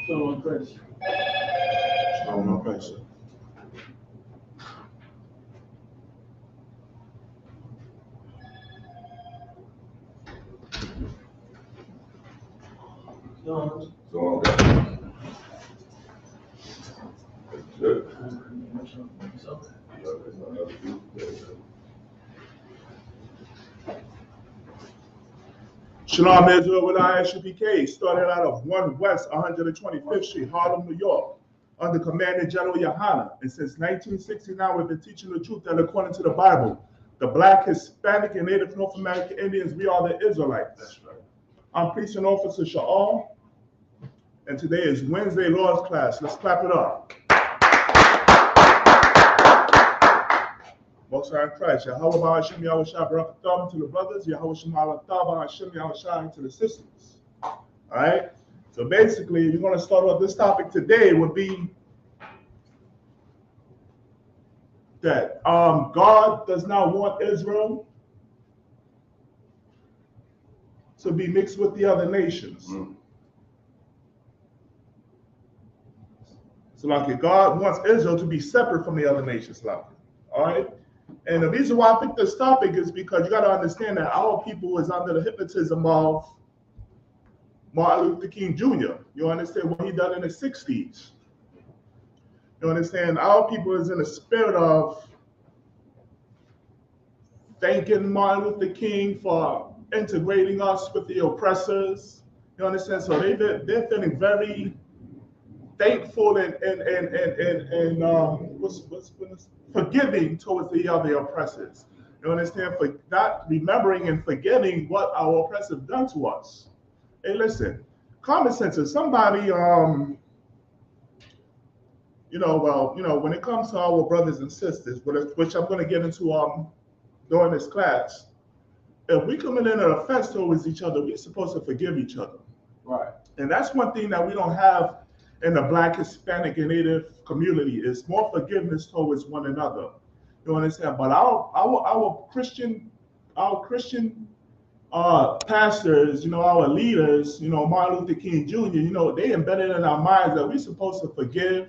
Shalom, Christ. Shalom, Christ. Shalom. So, okay. Good. Shalom, Israel, with ISUPK, started out of 1 West 125th Street, Harlem, New York, under Commander General Yohana. And since 1969, we've been teaching the truth that according to the Bible, the Black, Hispanic, and Native North American Indians, we are the Israelites. That's right. I'm Priest and Officer Sha'al, and today is Wednesday Lord's class. Let's clap it up. Most High in Christ, Yahweh Ba'ashim Yahweh Shah Barakatam to the brothers, Yahweh Shema Ba'ashim Yahweh Shah to the sisters. All right? So basically, we're going to start off this topic today would be that God does not want Israel to be mixed with the other nations. So like God wants Israel to be separate from the other nations. Like, all right? And the reason why I picked this topic is because you got to understand that our people is under the hypnotism of Martin Luther King Jr. You understand what he done in the 60s. You understand? Our people is in the spirit of thanking Martin Luther King for integrating us with the oppressors. You understand? So they're feeling very thankful and forgiving towards the other oppressors. You understand? For not remembering and forgetting what our oppressors done to us. Hey, listen, common sense is somebody, when it comes to our brothers and sisters, which I'm going to get into during this class, if we come in an offense towards each other, we're supposed to forgive each other. Right. And that's one thing that we don't have in the Black, Hispanic, and Native community is more forgiveness towards one another. You understand? But our Christian pastors, our leaders, Martin Luther King Jr., they embedded in our minds that we're supposed to forgive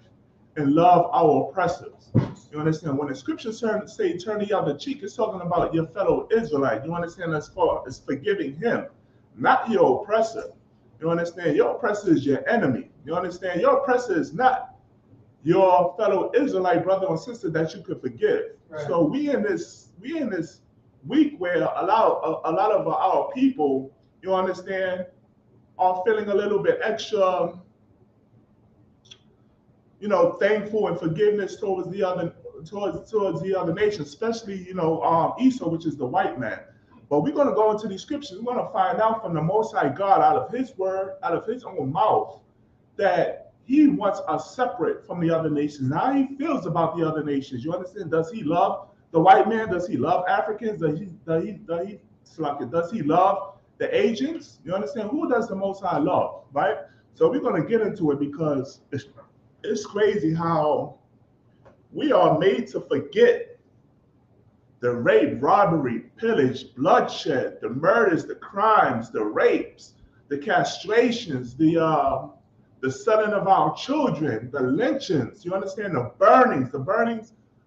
and love our oppressors. You understand? When the scriptures say turn the other cheek, it's talking about your fellow Israelite. You understand? As far as forgiving him, not your oppressor. You understand? Your oppressor is your enemy. You understand? Your oppressor is not your fellow Israelite brother or sister that you could forgive. Right. So we in this week where a lot of our people, you understand, are feeling a little bit extra, thankful and forgiveness towards the other nation, especially Esau, which is the white man. But we're going to go into these scriptures. We're going to find out from the Most High God, out of his word, out of his own mouth, that he wants us separate from the other nations. How he feels about the other nations. You understand? Does he love the white man? Does he love Africans? Does he love the Asians? You understand? Who does the Most High love, right? So we're going to get into it because it's crazy how we are made to forget the rape, robbery, pillage, bloodshed, the murders, the crimes, the rapes, the castrations, the selling of our children, the lynchings, you understand, the burnings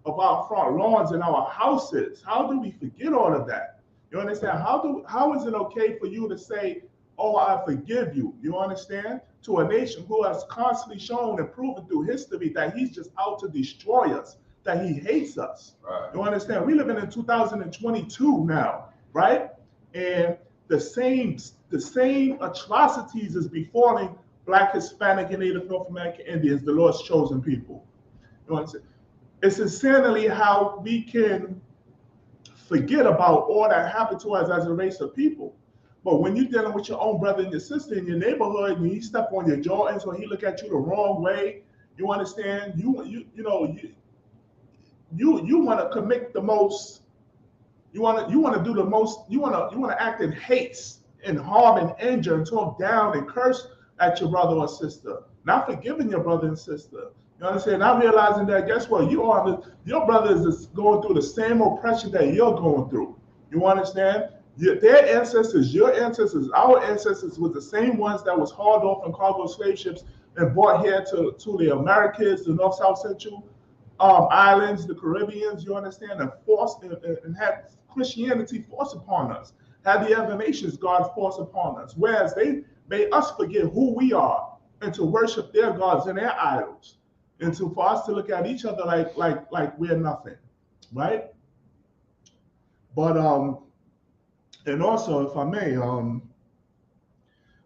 of our front lawns and our houses. How do we forget all of that? You understand? How is it okay for you to say, oh, I forgive you? You understand? To a nation who has constantly shown and proven through history that he's just out to destroy us, that he hates us. Right. You understand? We living in 2022 now, right? And the same atrocities is befalling Black, Hispanic, and Native North American Indians, the Lord's chosen people. You understand? It's insanely how we can forget about all that happened to us as a race of people. But when you're dealing with your own brother and your sister in your neighborhood, and he step on your Jordans or he look at you the wrong way, you understand? You want to commit the most. You want to do the most. You want to act in hate and harm and injure and talk down and curse at your brother or sister. Not forgiving your brother and sister. You understand? Not realizing that, guess what? Your brother is going through the same oppression that you're going through. You understand? Their ancestors, your ancestors, our ancestors was the same ones that was hauled off in cargo slave ships and brought here to the Americas, the North, South, Central islands, the Caribbeans, you understand, and forced and had Christianity forced upon us. Had the other nations, God forced upon us. Whereas they made us forget who we are and to worship their gods and their idols. And to for us to look at each other like we're nothing. Right? But and also, if I may,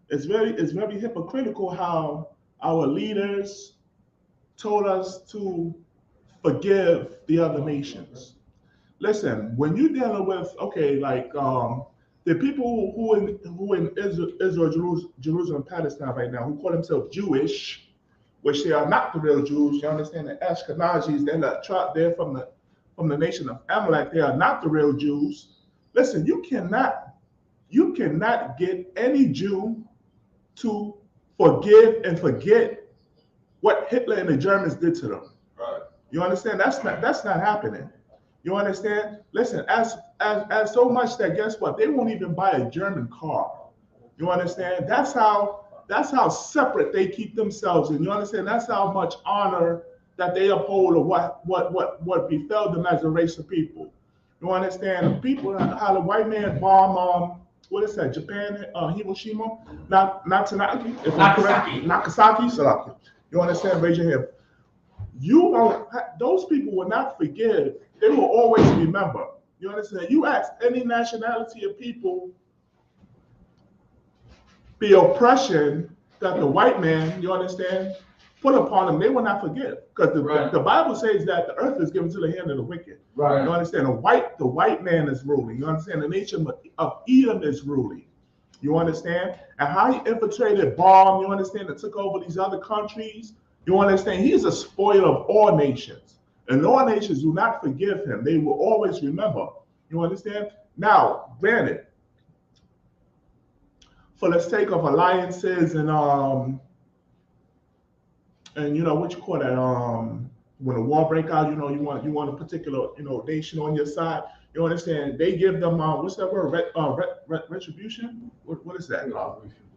it's very hypocritical how our leaders told us to forgive the other nations. Listen, when you're dealing with the people who in Israel, Jerusalem, Palestine right now, who call themselves Jewish, which they are not the real Jews. You understand? The Ashkenazis, they're from the nation of Amalek. They are not the real Jews. Listen, you cannot get any Jew to forgive and forget what Hitler and the Germans did to them. Right. You understand? That's not happening. You understand? Listen, as so much that guess what? They won't even buy a German car. You understand? That's how separate they keep themselves in. You understand? That's how much honor that they uphold of what befell them as a race of people. You understand? People, how the white man bombed what is that? Japan, Hiroshima, Nagasaki. If I'm correct, Nagasaki. Salaki. You understand? Raise your hand. Those people will not forgive. They will always remember. You understand? You ask any nationality of people the oppression that the white man, you understand, put upon them, they will not forgive. Because the Bible says that the earth is given to the hand of the wicked. Right. You understand? The white man is ruling. You understand? The nation of Edom is ruling. You understand? And how he infiltrated, bombed, you understand, and took over these other countries. You understand? He is a spoiler of all nations. And all nations do not forgive him. They will always remember. You understand? Now, granted, for the sake of alliances and you know what you call that, when a war break out, you know, you want a particular, you know, nation on your side. You understand? They give them what's that word? Retribution? What is that?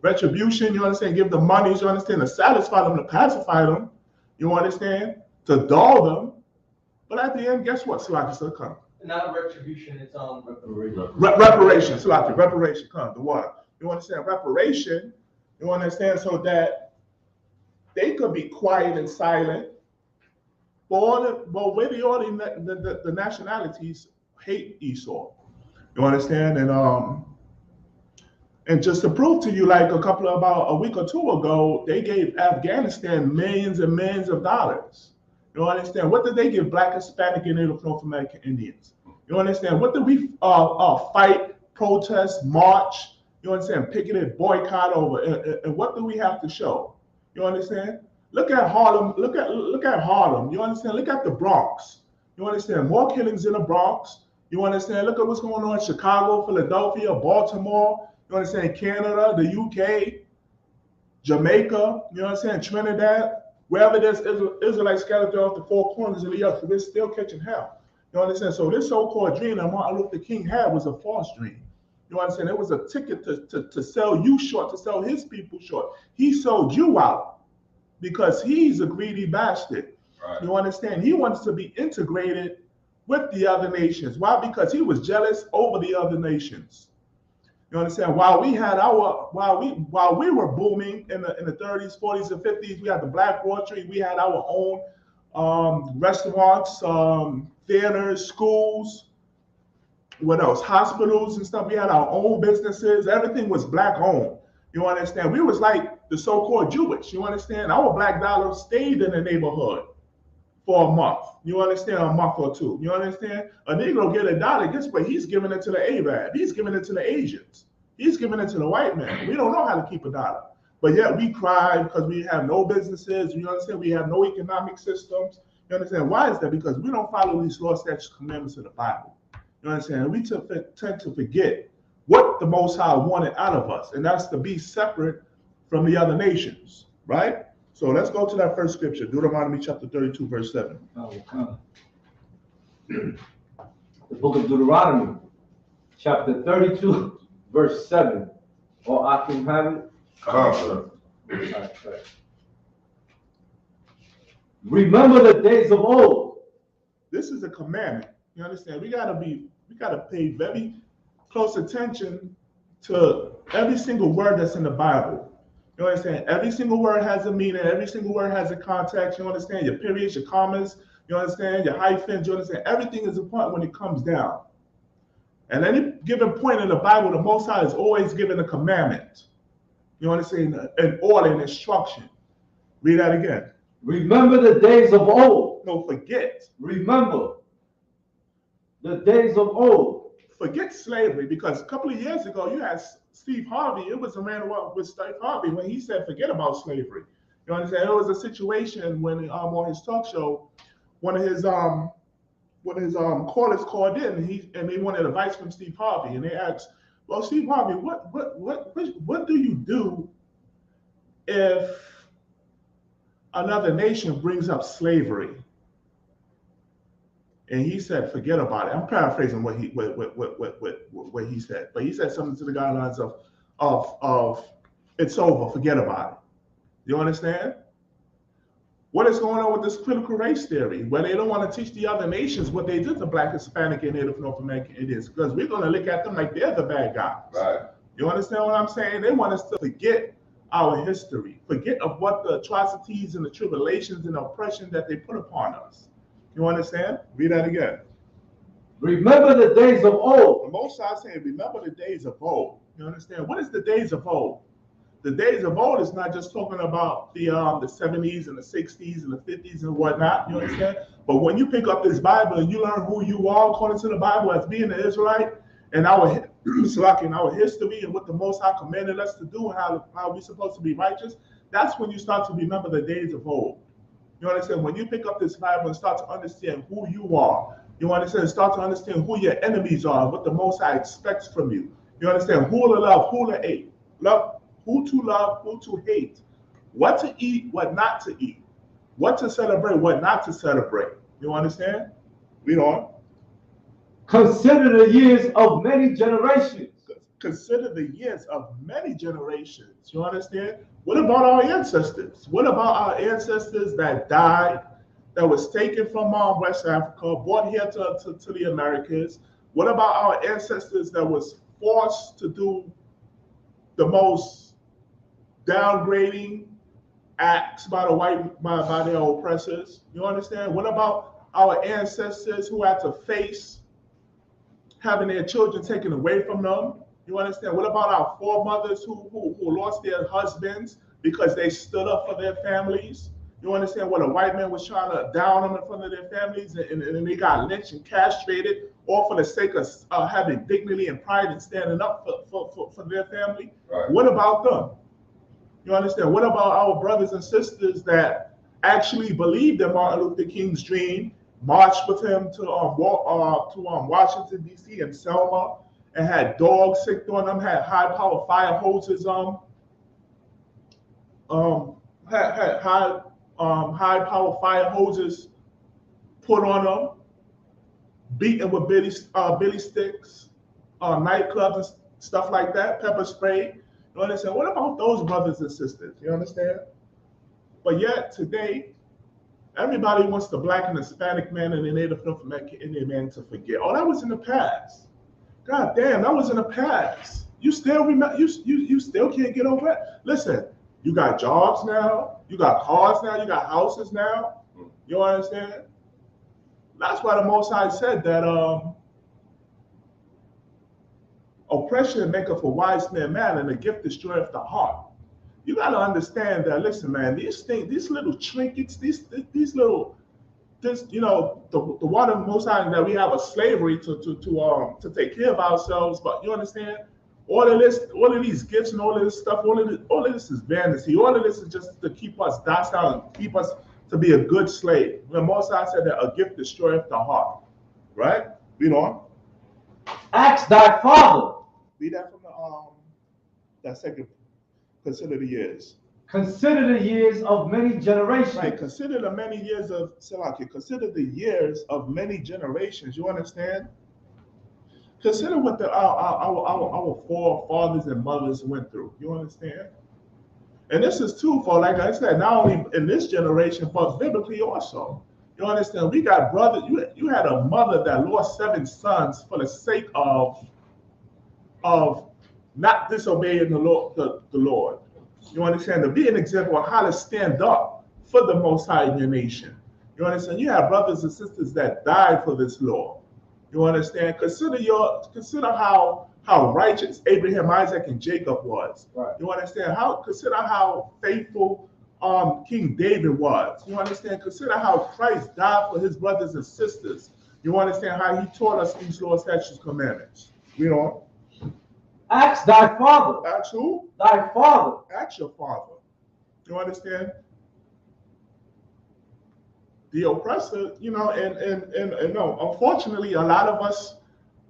Retribution. You understand? Give them money. You understand? To satisfy them, to pacify them. You understand? To dull them. But at the end, guess what? Slaki still come. Not retribution. It's reparation. Slaki, reparation. Come the water. You understand? Reparation. You understand? So that they could be quiet and silent. But really, all the nationalities hate Esau. You understand? And just to prove to you, like about a week or two ago, they gave Afghanistan millions and millions of dollars. You understand? What did they give Black, Hispanic, and Native North American Indians? You understand? What did we fight, protest, march? You understand? Picketed, boycott over, and what do we have to show? You understand? Look at Harlem. Look at Harlem. You understand? Look at the Bronx. You understand? More killings in the Bronx. You understand? Look at what's going on in Chicago, Philadelphia, Baltimore. You understand? Canada, the UK, Jamaica. You understand? Trinidad. Wherever there's Israelites scattered throughout the four corners of the earth, we're still catching hell. You understand? So this so-called dream that Martin Luther King had was a false dream. You understand? It was a ticket to sell you short, to sell his people short. He sold you out because he's a greedy bastard. Right. You understand? He wants to be integrated with the other nations. Why? Because he was jealous over the other nations. You understand? While we were booming in the 30s, 40s, and 50s, we had the Black Wall Street. We had our own restaurants, theaters, schools. What else? Hospitals and stuff. We had our own businesses. Everything was Black owned. You understand? We was like the so-called Jewish. You understand? Our Black dollar stayed in the neighborhood for a month. You understand? A month or two. You understand? A Negro get a dollar. Guess what? He's giving it to the Arab. He's giving it to the Asians. He's giving it to the white man. We don't know how to keep a dollar. But yet we cry because we have no businesses. You understand? We have no economic systems. You understand? Why is that? Because we don't follow these law, statutes, commandments of the Bible. You understand? We tend to forget what the Most High wanted out of us, and that's to be separate from the other nations, right? So let's go to that first scripture, Deuteronomy chapter 32, verse 7. The book of Deuteronomy, chapter 32, verse 7. Or I can have it. Sir. Right. Remember the days of old. This is a commandment. You understand? We gotta pay very close attention to every single word that's in the Bible. You understand? Every single word has a meaning. Every single word has a context. You understand? Your periods, your commas. You understand? Your hyphens. You understand? Everything is important when it comes down. And any given point in the Bible, the Most High is always giving a commandment. You understand? An order, an instruction. Read that again. Remember the days of old. No, forget. Remember the days of old. Forget slavery, because a couple of years ago, you had Steve Harvey. It was a man with Steve Harvey when he said, forget about slavery. You understand? It was a situation when on his talk show, one of his callers called in and they wanted advice from Steve Harvey. And they asked, well, Steve Harvey, what do you do if another nation brings up slavery? And he said, forget about it. I'm paraphrasing what he said, but he said something to the guidelines of it's over, forget about it. You understand? What is going on with this critical race theory, where they don't want to teach the other nations what they did to Black, Hispanic, and Native North American Indians? Because we're going to look at them like they're the bad guys. Right. You understand what I'm saying? They want us to forget our history, forget of what the atrocities and the tribulations and oppression that they put upon us. You understand? Read that again. Remember the days of The old. Most High saying, remember the days of old. You understand? What is the days of old? The days of old is not just talking about the 70s and the 60s and the 50s and whatnot. You understand? But when you pick up this Bible and you learn who you are according to the Bible as being an Israelite, and our history and what the Most High commanded us to do and how we're supposed to be righteous, that's when you start to remember the days of old. You understand? When you pick up this Bible and start to understand who you are, you understand? Start to understand who your enemies are, what the Most High expects from you. You understand? Who to love, who to hate, who to hate, what to eat, what not to eat, what to celebrate, what not to celebrate. You understand? Read on. Consider the years of many generations. Consider the years of many generations. You understand? What about our ancestors? What about our ancestors that died, that was taken from West Africa, brought here to the Americas? What about our ancestors that was forced to do the most downgrading acts by their oppressors? You understand? What about our ancestors who had to face having their children taken away from them? You understand? What about our foremothers who lost their husbands because they stood up for their families? You understand? What a white man was trying to down them in front of their families and they got lynched and castrated, all for the sake of having dignity and pride and standing up for their family. Right. What about them? You understand? What about our brothers and sisters that actually believed in Martin Luther King's dream, marched with him to Washington, D.C. and Selma, and had dogs sicked on them, had high-power fire hoses had high-power fire hoses put on them, beaten with billy sticks, nightclubs and stuff like that, pepper spray. You understand? What about those brothers and sisters? You understand? But yet today, everybody wants the Black and Hispanic man and the Native North American Indian man to forget. Oh, that was in the past. God damn, that was in the past. You still remember? You still can't get over it. Listen, you got jobs now, you got cars now, you got houses now. You understand? That's why the Most High said that oppression maketh a wise man mad, and the gift destroyeth the heart. You got to understand that. Listen, man, these things, these little trinkets, these little. You know, the one of the Most High that we have a slavery to take care of ourselves. But you understand, all of these gifts and all of this stuff, all of this is vanity. All of this is just to keep us docile and keep us to be a good slave. The Most High said that a gift destroyeth the heart. Right? Read on. Ask thy father. Read that from that second. Consider the years. Consider the years of many generations. Right. Consider the many years of Salaki. Consider the years of many generations. You understand? Consider what our forefathers and mothers went through. You understand? And this is twofold, like I said, not only in this generation, but biblically also. You understand? We got brothers. You had a mother that lost 7 sons for the sake of not disobeying the Lord. You understand? To be an example of how to stand up for the Most High in your nation. You understand? You have brothers and sisters that died for this law. You understand? Consider how righteous Abraham, Isaac, and Jacob was. Right. You understand? Consider how faithful King David was. You understand? Consider how Christ died for his brothers and sisters. You understand how he taught us these laws, statutes, commandments. You know? Ask thy father. Ask who? Thy father. Ask your father. You understand? The oppressor, you know, and no, unfortunately, a lot of us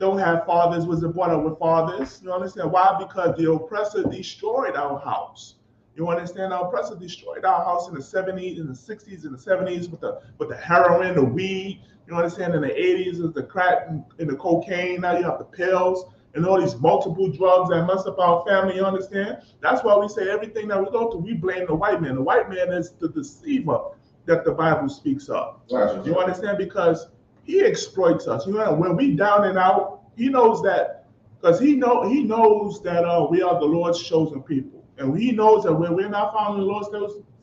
don't have fathers, wasn't brought up with fathers. You understand why? Because the oppressor destroyed our house. You understand? The oppressor destroyed our house in the 70s, in the 60s, and the 70s with the heroin, the weed. You understand? In the 80s, is the crack and the cocaine. Now you have the pills and all these multiple drugs that mess up our family. You understand? That's why we say everything that we go through, we blame the white man. The white man is the deceiver that the Bible speaks of. Right. You understand? Because he exploits us. You know, when we down and out, he knows that, because he knows that we are the Lord's chosen people, and he knows that when we're not following the Lord's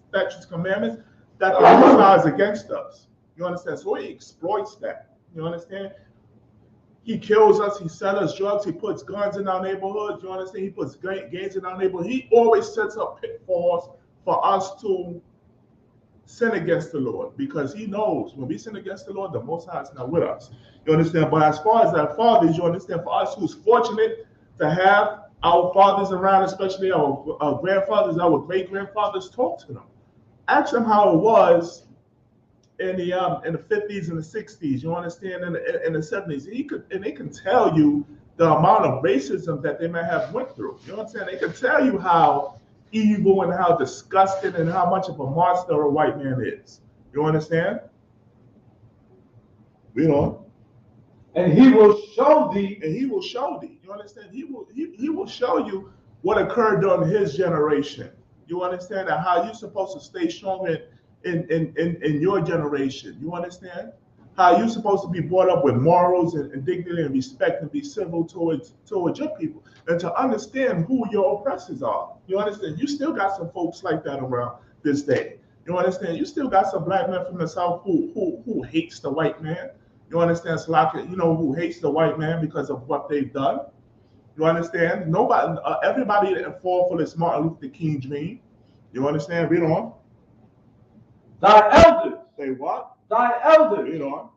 statutes, commandments, that the Most is against us. You understand? So he exploits that. You understand? He kills us. He sells us drugs. He puts guns in our neighborhoods. You understand? He puts gangs in our neighborhood. He always sets up pitfalls for us to sin against the Lord, because he knows when we sin against the Lord, the Most High is not with us. You understand? But as far as our fathers, you understand, for us who's fortunate to have our fathers around, especially our grandfathers, our great-grandfathers, talk to them. Ask them how it was in the 50s and the 60s, you understand, in the 70s. They can tell you the amount of racism that they may have went through. You understand? They can tell you how evil and how disgusting and how much of a monster a white man is. You understand? You know? And he will show thee. And he will show thee. You understand? He will show you what occurred during his generation. You understand? And how you're supposed to stay strong in your generation. You understand? How you're supposed to be brought up with morals and dignity and respect and be civil towards your people, and to understand who your oppressors are. You understand? You still got some folks like that around this day. You understand? You still got some black men from the South who hates the white man. You understand? Slaka, you know, who hates the white man because of what they've done. You understand? Nobody, everybody that fall for this Martin Luther King dream. You understand? Read on. Thy elders. They what? Thy elders. Read on.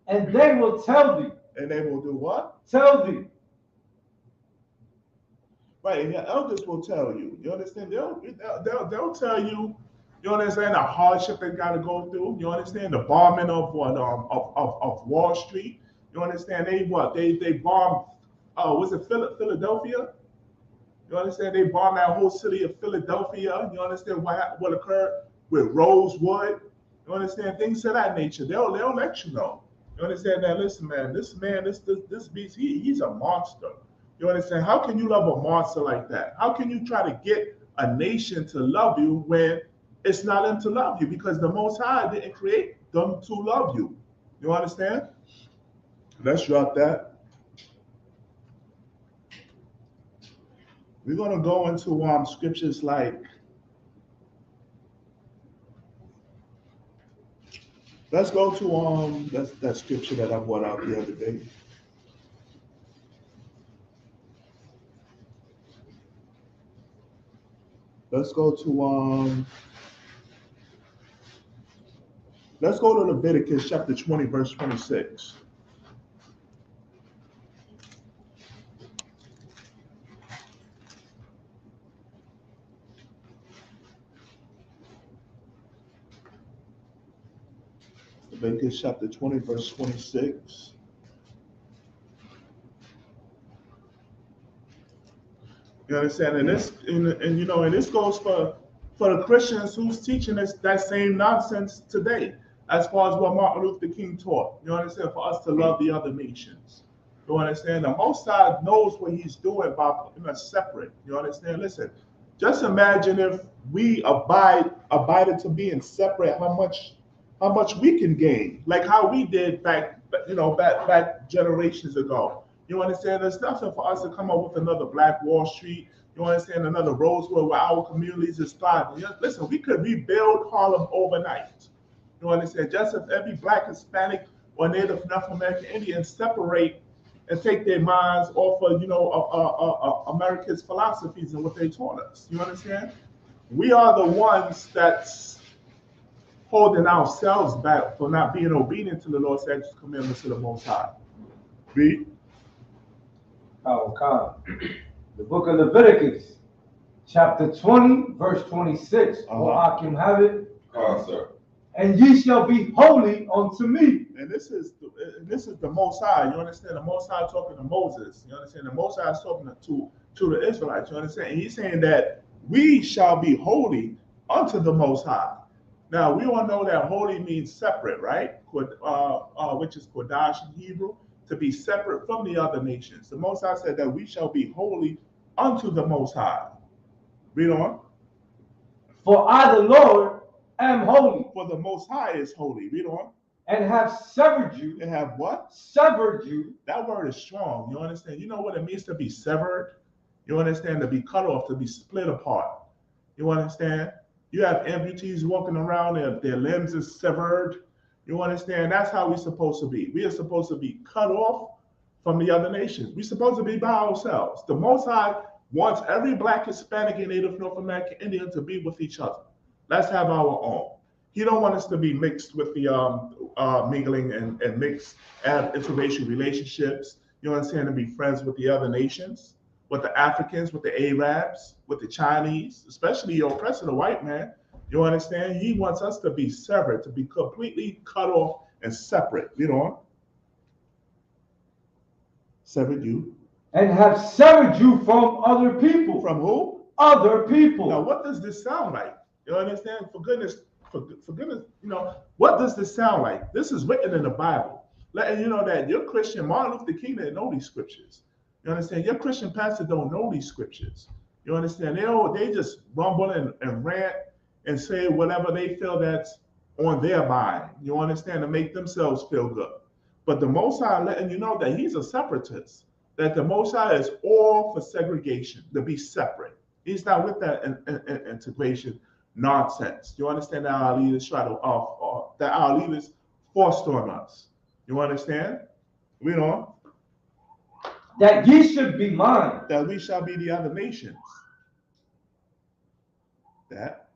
And they will tell thee. And they will do what? Tell thee. Right, and your elders will tell you. You understand? They'll tell you. You understand the hardship they got to go through. You understand the bombing of Wall Street. You understand they bombed. Was it Philadelphia? You understand they bombed that whole city of Philadelphia. You understand what occurred with Rosewood. You understand things of that nature. They'll let you know. You understand that? Listen, man, this beast, he's a monster. You understand? How can you love a monster like that? How can you try to get a nation to love you when it's not them to love you? Because the Most High didn't create them to love you. You understand? Let's drop that. We're going to go into scriptures like, let's go to that scripture that I brought out the other day. Let's go to Leviticus chapter 20, verse 26. Leviticus chapter 20, verse 26. You understand? And this goes for the Christians who's teaching us that same nonsense today, as far as what Martin Luther King taught. You understand? For us to love the other nations. You understand? The Most High knows what he's doing by putting us separate. You understand? Listen, Just imagine if we abided to being separate, how much we can gain, like how we did back generations ago. You understand? There's nothing for us to come up with another Black Wall Street. You understand? Another Rosewell where our communities is thriving. Listen, we could rebuild Harlem overnight. You understand? Just if every Black, Hispanic, or Native North American Indian separate and take their minds off of America's philosophies and what they taught us. You understand? We are the ones that's holding ourselves back for not being obedient to the Lord's statutes, commandments of the Most High. Read. Oh, God. The book of Leviticus, chapter 20, verse 26. Or I can have it. Sir. And ye shall be holy unto me. And this is the Most High. You understand? The Most High talking to Moses. You understand? The Most High is talking to the Israelites. You understand? And he's saying that we shall be holy unto the Most High. Now we all know that holy means separate, right? Which is kodash in Hebrew, to be separate from the other nations. The Most High said that we shall be holy unto the Most High. Read on. For I, the Lord, am holy. For the Most High is holy. Read on. And have severed you. And have what? Severed you. That word is strong. You understand? You know what it means to be severed? You understand? To be cut off, to be split apart. You understand? You have amputees walking around, their limbs is severed. You understand? That's how we're supposed to be. We are supposed to be cut off from the other nations. We're supposed to be by ourselves. The Most High wants every Black, Hispanic, and Native North American Indian to be with each other. Let's have our own. He don't want us to be mixed with the mingling and mixed interracial relationships. You understand? To be friends with the other nations, with the Africans, with the Arabs, with the Chinese, especially your oppressor, the white man. You understand? He wants us to be severed, to be completely cut off and separate. Read on. Severed you. And have severed you from other people. From who? Other people. Now, what does this sound like? You understand? For goodness, what does this sound like? This is written in the Bible, letting you know that your Christian, Martin Luther King didn't know these scriptures. You understand? Your Christian pastor don't know these scriptures. You understand? They just rumble and rant and say whatever they feel that's on their mind. You understand? To make themselves feel good. But the Most High letting you know that he's a separatist, that the Most High is all for segregation, to be separate. He's not with that integration nonsense. You understand that our leaders forced on us. You understand? Read on. That ye should be mine. That we shall be the other nations. That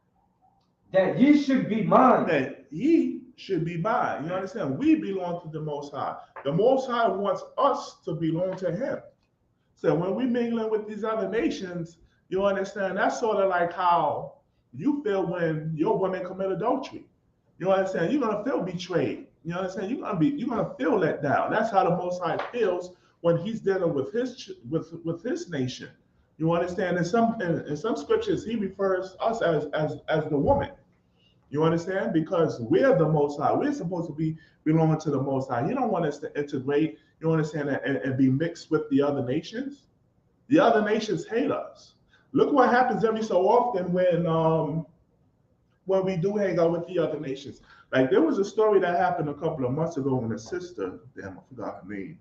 ye should be mine. That ye should be mine. You understand? We belong to the Most High. The Most High wants us to belong to him. So when we mingling with these other nations, you understand? That's sort of like how you feel when your woman commit adultery. You understand? You're gonna feel betrayed. You understand? You're gonna feel let down. That's how the Most High feels when he's dealing with his nation. You understand? In some scriptures, he refers us as the woman. You understand? Because we're the Most High. We're supposed to be belonging to the Most High. He don't want us to integrate. You understand? And be mixed with the other nations. The other nations hate us. Look what happens every so often when we do hang out with the other nations. Like there was a story that happened a couple of months ago when a sister, damn, I forgot her name.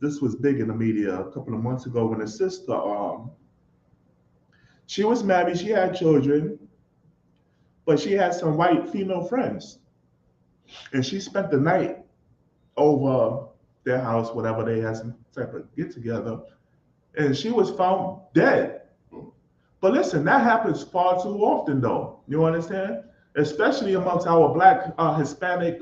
This was big in the media a couple of months ago when a sister, she was married, she had children, but she had some white female friends. And she spent the night over their house, whatever, they had some type of get together, and she was found dead. But listen, that happens far too often though. You understand? Especially amongst our Black, Hispanic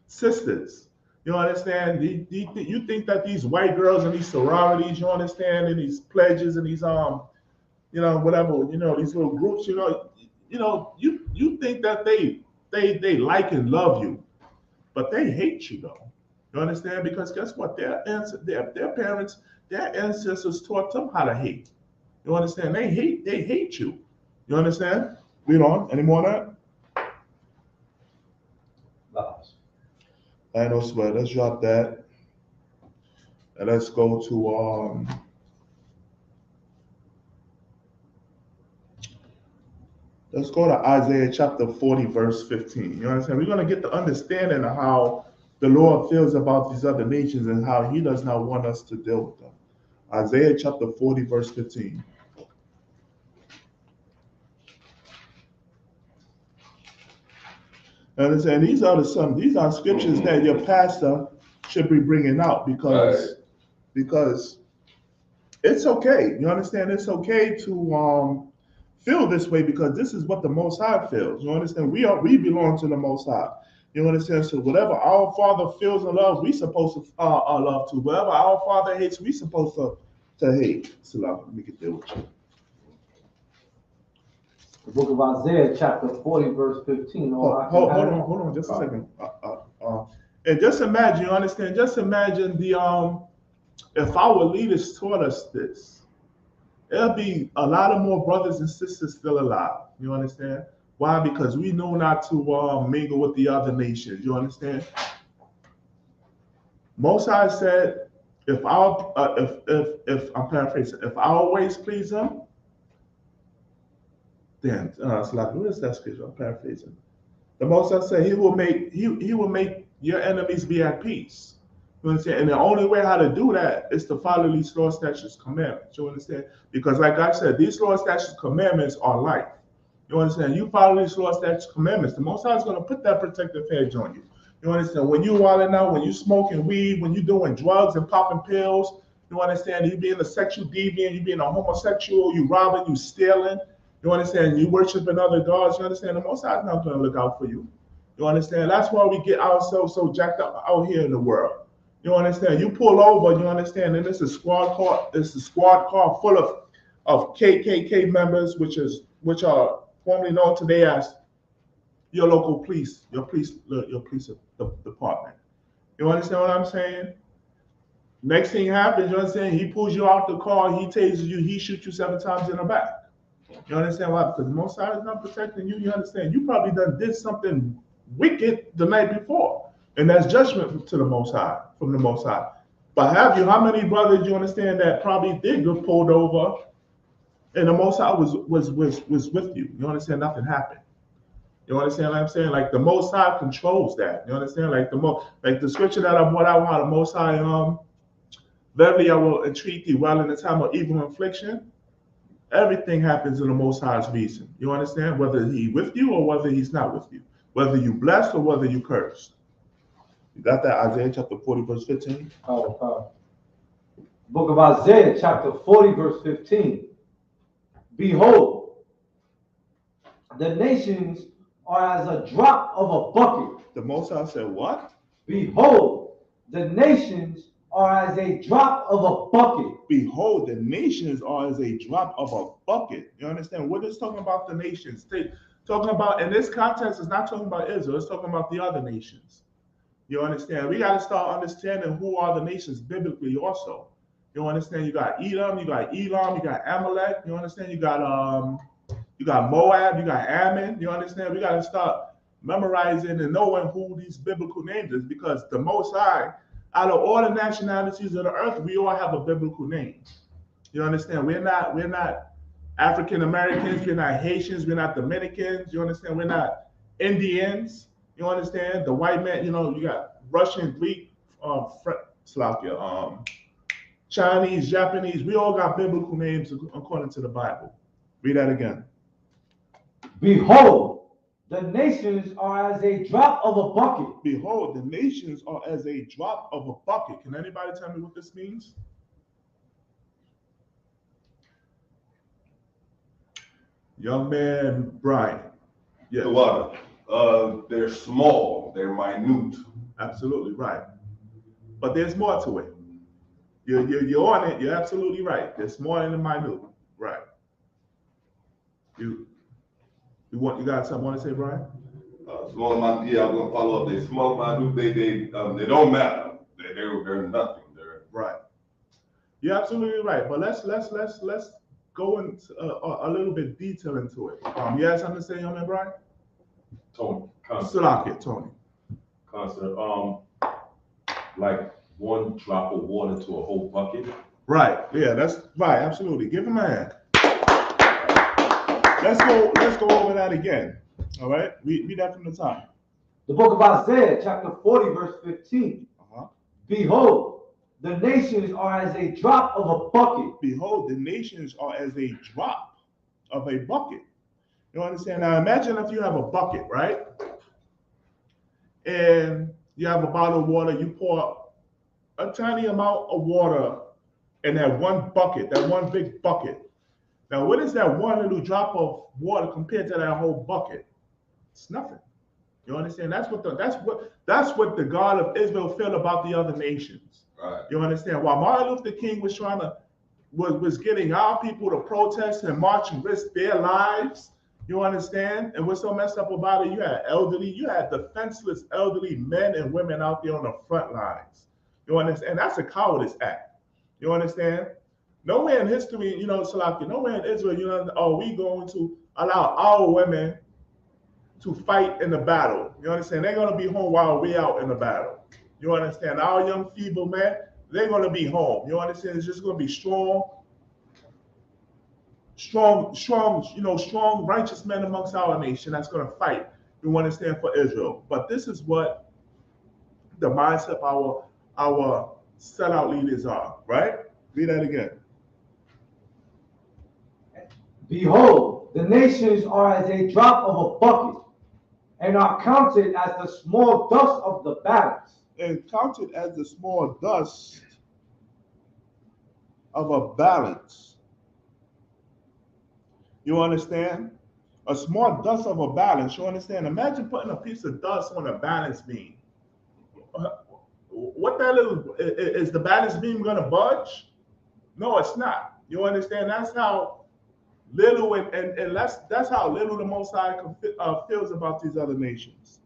sisters. You understand? You think that these white girls and these sororities, you understand, and these pledges and these whatever, these little groups, you think that they like and love you, but they hate you though. You understand? Because guess what? Their parents, their ancestors taught them how to hate. You understand? They hate you. You understand? Read on. Any more on that? I know, swear. Let's drop that. And let's go to Let's go to Isaiah chapter 40, verse 15. You understand? We're going to get the understanding of how the Lord feels about these other nations and how he does not want us to deal with them. Isaiah chapter 40, verse 15. And these are scriptures that your pastor should be bringing out because it's okay. You understand? It's okay to feel this way because this is what the Most High feels. You understand? We belong to the Most High. You understand? So whatever our Father feels and loves, we supposed to love too. Whatever our Father hates, we supposed to hate. So let me get there with you. The book of Isaiah, chapter 40, verse 15. Hold on, just a second. And just imagine, you understand? Just imagine if our leaders taught us this, there'll be a lot of more brothers and sisters still alive. You understand? Why? Because we know not to mingle with the other nations. You understand? Most High said, if I'm paraphrasing, if our ways please Him, then it's like, what is that scripture? I'm paraphrasing. The Most High said He will make your enemies be at peace. You understand? And the only way how to do that is to follow these law, statutes, commandments. You understand? Because like I said, these law, statutes, commandments are life. You understand? You follow these law, statutes, commandments. The Most High is going to put that protective hedge on you. You understand? When you wilding out, when you smoking weed, when you doing drugs and popping pills, you understand? You being a sexual deviant, you being a homosexual, you robbing, you stealing. You understand? You worshiping other gods. You understand? The Most High is not going to look out for you. You understand? That's why we get ourselves so jacked up out here in the world. You understand? You pull over, you understand, and this is a squad car full of KKK members, which are formerly known today as your local police, your police department. You understand what I'm saying? Next thing happens, you understand? He pulls you out the car, he tases you, he shoots you 7 times in the back. You understand why? Because the Most High is not protecting you. You understand? You probably did something wicked the night before, and that's judgment to the Most High, from the Most High. But how many brothers you understand that probably did get pulled over, and the Most High was with you? You understand? Nothing happened. You understand what I'm saying? Like the Most High controls that. You understand? Like the scripture that I brought out, how the Most High verily I will entreat thee while in the time of evil affliction. Everything happens in the Most High's reason. You understand? Whether He with you or whether He's not with you. Whether you blessed or whether you cursed. You got that? Isaiah chapter 40, verse 15? Book of Isaiah, chapter 40, verse 15. Behold, the nations are as a drop of a bucket. The Most High said what? Behold, the nations are as a drop of a bucket. Behold, the nations are as a drop of a bucket. You understand? What is talking about the nations? Talking about, in this context, it's not talking about Israel. It's talking about the other nations. You understand? We got to start understanding who are the nations biblically also. You understand? You got Edom, you got Elam, you got Amalek. You understand? You got Moab, you got Ammon. You understand? We got to start memorizing and knowing who these biblical names is, because the Most High, out of all the nationalities of the earth, we all have a biblical name. You understand? We're not African Americans, we're not Haitians, we're not Dominicans. You understand? We're not Indians. You understand? The white man, you got Russian, Greek, Chinese, Japanese. We all got biblical names according to the Bible. Read that again. Behold, the nations are as a drop of a bucket. Behold, the nations are as a drop of a bucket. Can anybody tell me what this means? Young man, Brian. Yeah. The water. They're small. They're minute. Absolutely right. But there's more to it. You're on it. You're absolutely right. There's more than the minute. Right. You got something want to say, Brian? Small amount. Yeah, I'm gonna follow up. They small amount. They don't matter. They're nothing. They're right. You're absolutely right. But let's go into a little bit detail into it. You had something to say on that, Brian? Tony. Tony. Constant. Like one drop of water to a whole bucket. Right. Yeah, that's right. Absolutely. Give him a hand. Let's go over that again. All right, read that from the top. The book of Isaiah, chapter 40, verse 15. Behold, the nations are as a drop of a bucket. Behold, the nations are as a drop of a bucket. You understand? Now imagine if you have a bucket, right? And you have a bottle of water, you pour a tiny amount of water in that one bucket, that one big bucket. Now, what is that one little drop of water compared to that whole bucket? It's nothing. You understand? That's what the God of Israel felt about the other nations. Right. You understand? While Martin Luther King was trying to was getting our people to protest and march and risk their lives. You understand? And what's so messed up about it, you had defenseless elderly men and women out there on the front lines. You understand? That's a cowardice act. You understand? Nowhere in history, Salaki, nowhere in Israel, are we going to allow our women to fight in the battle. You understand? They're going to be home while we're out in the battle. You understand? Our young feeble men, they're going to be home. You understand? It's just going to be strong, righteous men amongst our nation that's going to fight. You understand? For Israel. But this is what the mindset of our sellout leaders are, right? Read that again. Behold, the nations are as a drop of a bucket, and are counted as the small dust of the balance. And counted as the small dust of a balance. You understand? A small dust of a balance. You understand? Imagine putting a piece of dust on a balance beam. What that little is the balance beam going to budge? No, it's not. You understand? That's how little and that's how little the Most High feels about these other nations.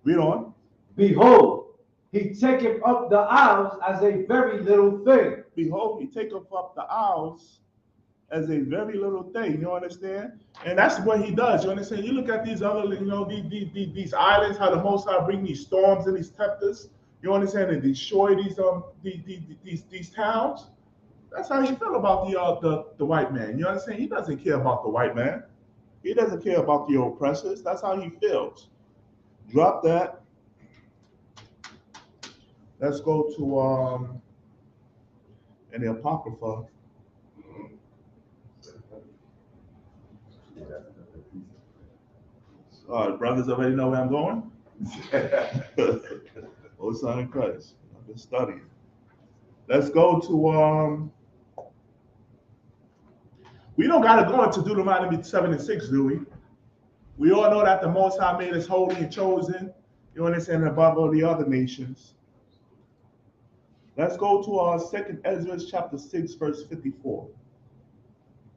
Read on. Behold, he taketh up the isles as a very little thing. Behold, he taketh up the isles as a very little thing. You understand? And that's what he does. You understand? You look at these other, these islands, how the Most High bring these storms and these tempests. You understand? And destroy these towns. That's how he feel about the white man. You understand? He doesn't care about the white man. He doesn't care about the oppressors. That's how he feels. Drop that. Let's go to in the Apocrypha. Brothers already know where I'm going. Oh, son of Christ. I've been studying. Let's go to we don't got to go into Deuteronomy 7:6, do we? We all know that the Most High made us holy and chosen. You understand? Above all the other nations. Let's go to our 2nd Ezra chapter 6, verse 54.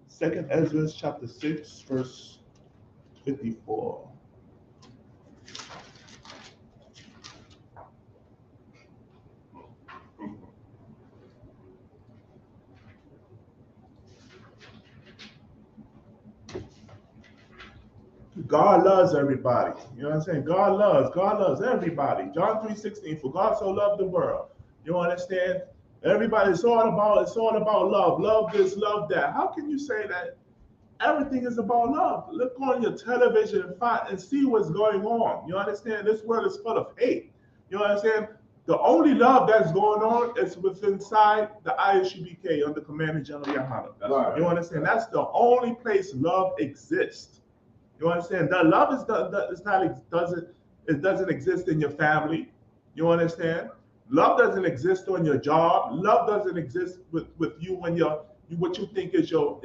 2nd Ezra chapter 6, verse 54. God loves everybody. You know what I'm saying? God loves everybody. John 3:16, for God so loved the world. You understand? Everybody, it's all about love. Love this, love that. How can you say that everything is about love? Look on your television and see what's going on. You understand? This world is full of hate. You understand? The only love that's going on is within inside the ISUBK under Commander General Yahana. Right. You understand? That's the only place love exists. You understand? That love doesn't exist in your family. You understand? Love doesn't exist on your job. Love doesn't exist with you when what you think is your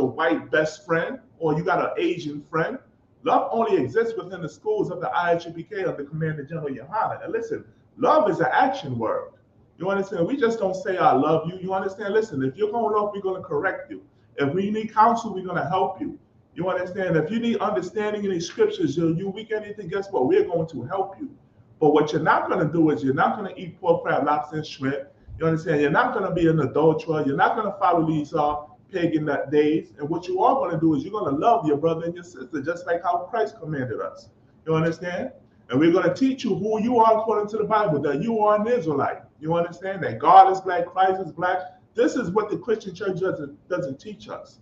white best friend, or you got an Asian friend. Love only exists within the schools of the IHBK under Commander General Yohana. And listen, love is an action word. You understand? We just don't say I love you. You understand? Listen, if you're going off, we're going to correct you. If we need counsel, we're going to help you. You understand? If you need understanding in these scriptures, you weak anything, guess what? We're going to help you. But what you're not going to do is you're not going to eat pork, crab, lobster, and shrimp. You understand? You're not going to be an adulterer. You're not going to follow these pagan days. And what you are going to do is you're going to love your brother and your sister, just like how Christ commanded us. You understand? And we're going to teach you who you are according to the Bible, that you are an Israelite. You understand? That God is black, Christ is black. This is what the Christian church doesn't teach us.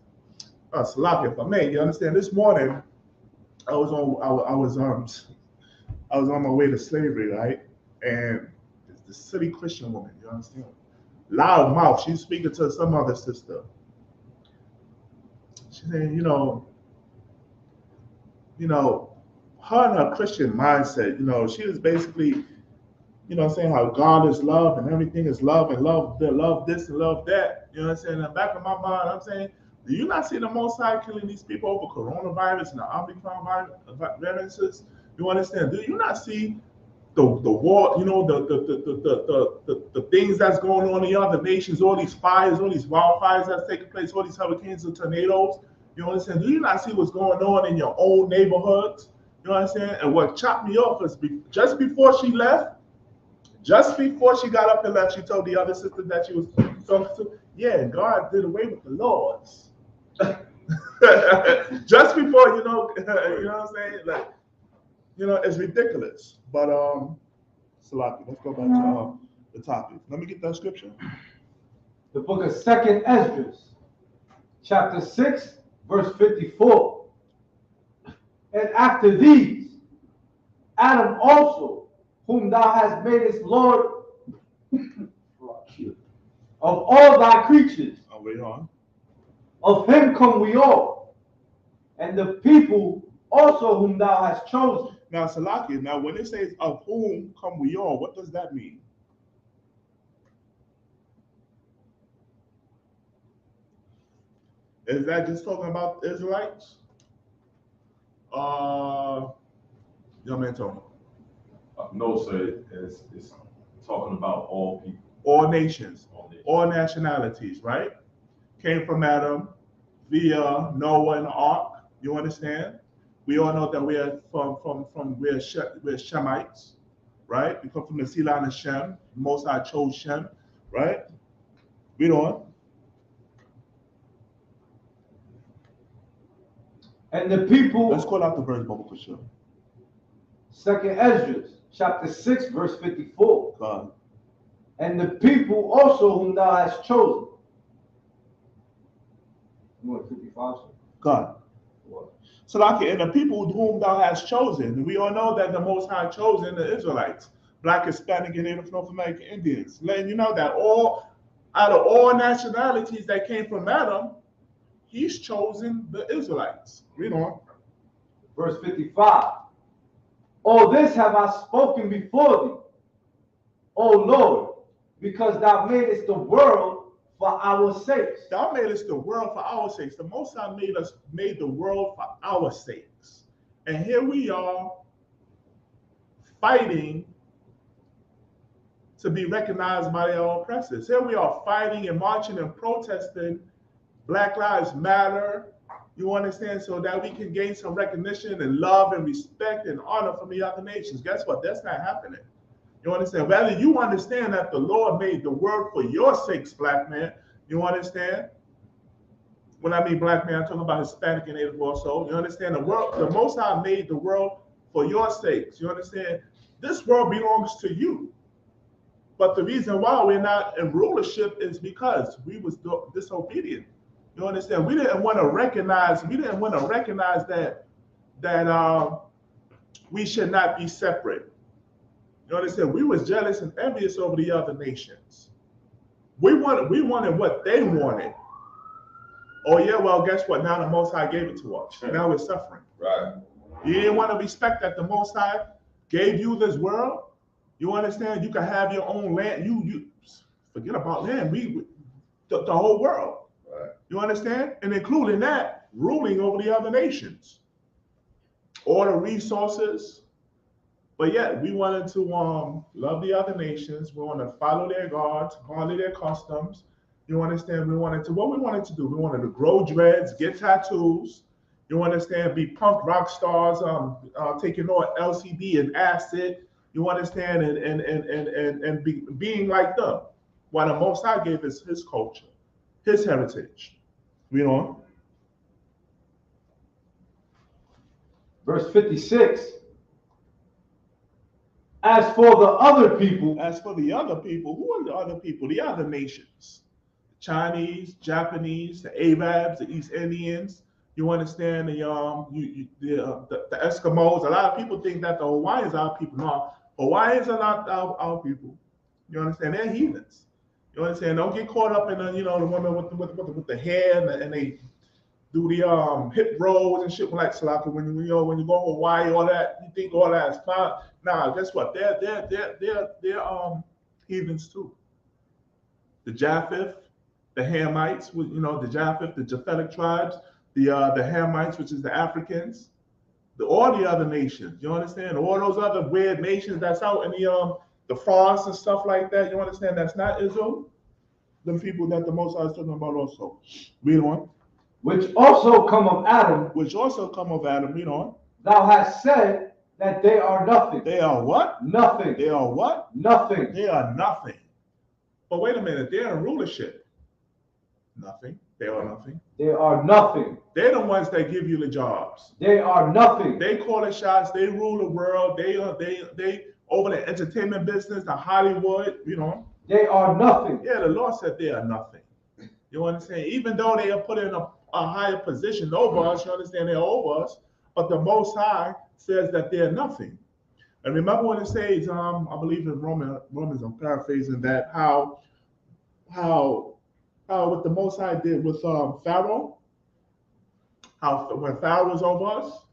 Salakia, if I may, you understand? This morning, I was on my way to slavery, right? And the city Christian woman, you understand? Loud mouth. She's speaking to some other sister. She's saying, her and her Christian mindset, she was basically, saying how God is love and everything is love and love this and love that. You know what I'm saying? In the back of my mind, I'm saying, do you not see the Most High killing these people over coronavirus and the Omicron viruses? You understand? Do you not see the war, the things that's going on in other nations, all these fires, all these wildfires that's taking place, all these hurricanes and tornadoes? You understand? Do you not see what's going on in your own neighborhoods? You understand? And what chopped me off is just before she got up and left, she told the other sister that she was talking to, yeah, God did away with the laws. Just before, you know what I'm saying? Like, it's ridiculous. But Salaki, let's go back to the topic. Let me get that scripture. The book of 2nd Esdras, chapter 6, verse 54. And after these, Adam also, whom thou hast made as Lord of all thy creatures, Wait on. of him come we all, and the people also whom thou hast chosen. Now, Salaki, when it says of whom come we all, what does that mean? Is that just talking about the Israelites? Young man, Tony. No, sir, it's talking about all people. All nations, all nationalities, right? Came from Adam via Noah and the ark. You understand? We all know that we're we're Shemites, right? We come from the sea line of Shem. Most High chose Shem, right? Read on. And the people. Let's call out the verse, Baba Kushel. 2nd Esdras, chapter 6, verse 54. God. And the people also whom thou hast chosen. You want 55? God. So, and the people whom thou hast chosen, we all know that the Most High chosen the Israelites, Black, Hispanic, and Native North American Indians. Letting you know that out of all nationalities that came from Adam, he's chosen the Israelites. Read on. Verse 55. All this have I spoken before thee, O Lord, because thou madest the world for our sakes. Thou madest the world for our sakes. The Most High made the world for our sakes. And here we are fighting to be recognized by our oppressors. Here we are fighting and marching and protesting Black Lives Matter, you understand, so that we can gain some recognition and love and respect and honor from the other nations. Guess what? That's not happening. You understand? Rather, you understand that the Lord made the world for your sakes, Black man. You understand? When I mean Black man, I'm talking about Hispanic and Native also. You understand? The Most High made the world for your sakes. You understand? This world belongs to you. But the reason why we're not in rulership is because we was disobedient. You understand? We didn't want to recognize that we should not be separate. You understand? We was jealous and envious over the other nations. We wanted what they wanted. Oh yeah, well, guess what? Now the Most High gave it to us. Now we're suffering. Right. You didn't want to respect that the Most High gave you this world. You understand? You can have your own land. You forget about land. The whole world. Right. You understand? And including that, ruling over the other nations. All the resources. But yet, we wanted to love the other nations. We wanted to follow their gods, honor their customs. You understand? What we wanted to do, we wanted to grow dreads, get tattoos. You understand? Be punk rock stars, taking on LCD and acid. You understand? And being like them. While the Most High gave us his culture, his heritage. Read on. Verse 56. As for the other people. As for the other people, who are the other people? The other nations. Chinese, Japanese, the Arabs, the East Indians. You understand the Eskimos. A lot of people think that the Hawaiians are our people. No, Hawaiians are not our people. You understand? They're heathens. You understand? Don't get caught up in the women with the hair and they do the hip rolls and shit like Salaka. When you go to Hawaii, all that, you think all that is fine. Nah, guess what? They're heathens too. The Japheth, the Hamites, the Japheth, the Japhetic tribes, the Hamites, which is the Africans, all the other nations. You understand? All those other weird nations that's out in the forest and stuff like that. You understand? That's not Israel. Them people that the Most High is talking about also. Read on. Which also come of Adam. Which also come of Adam. Read on. Thou hast said that they are nothing. They are what? Nothing. They are what? Nothing. They are nothing. But wait a minute, they're in rulership. Nothing. They are nothing. They are nothing. They're the ones that give you the jobs. They are nothing. They call the shots. They rule the world. They over the entertainment business, the Hollywood. They are nothing. Yeah, the Lord said they are nothing. You understand? Even though they are put in a higher position over us, you understand they're over us, but the Most High says that they're nothing. And remember when it says, I believe in Romans, I'm paraphrasing that, how what the Most High did with Pharaoh, how when Pharaoh was over us,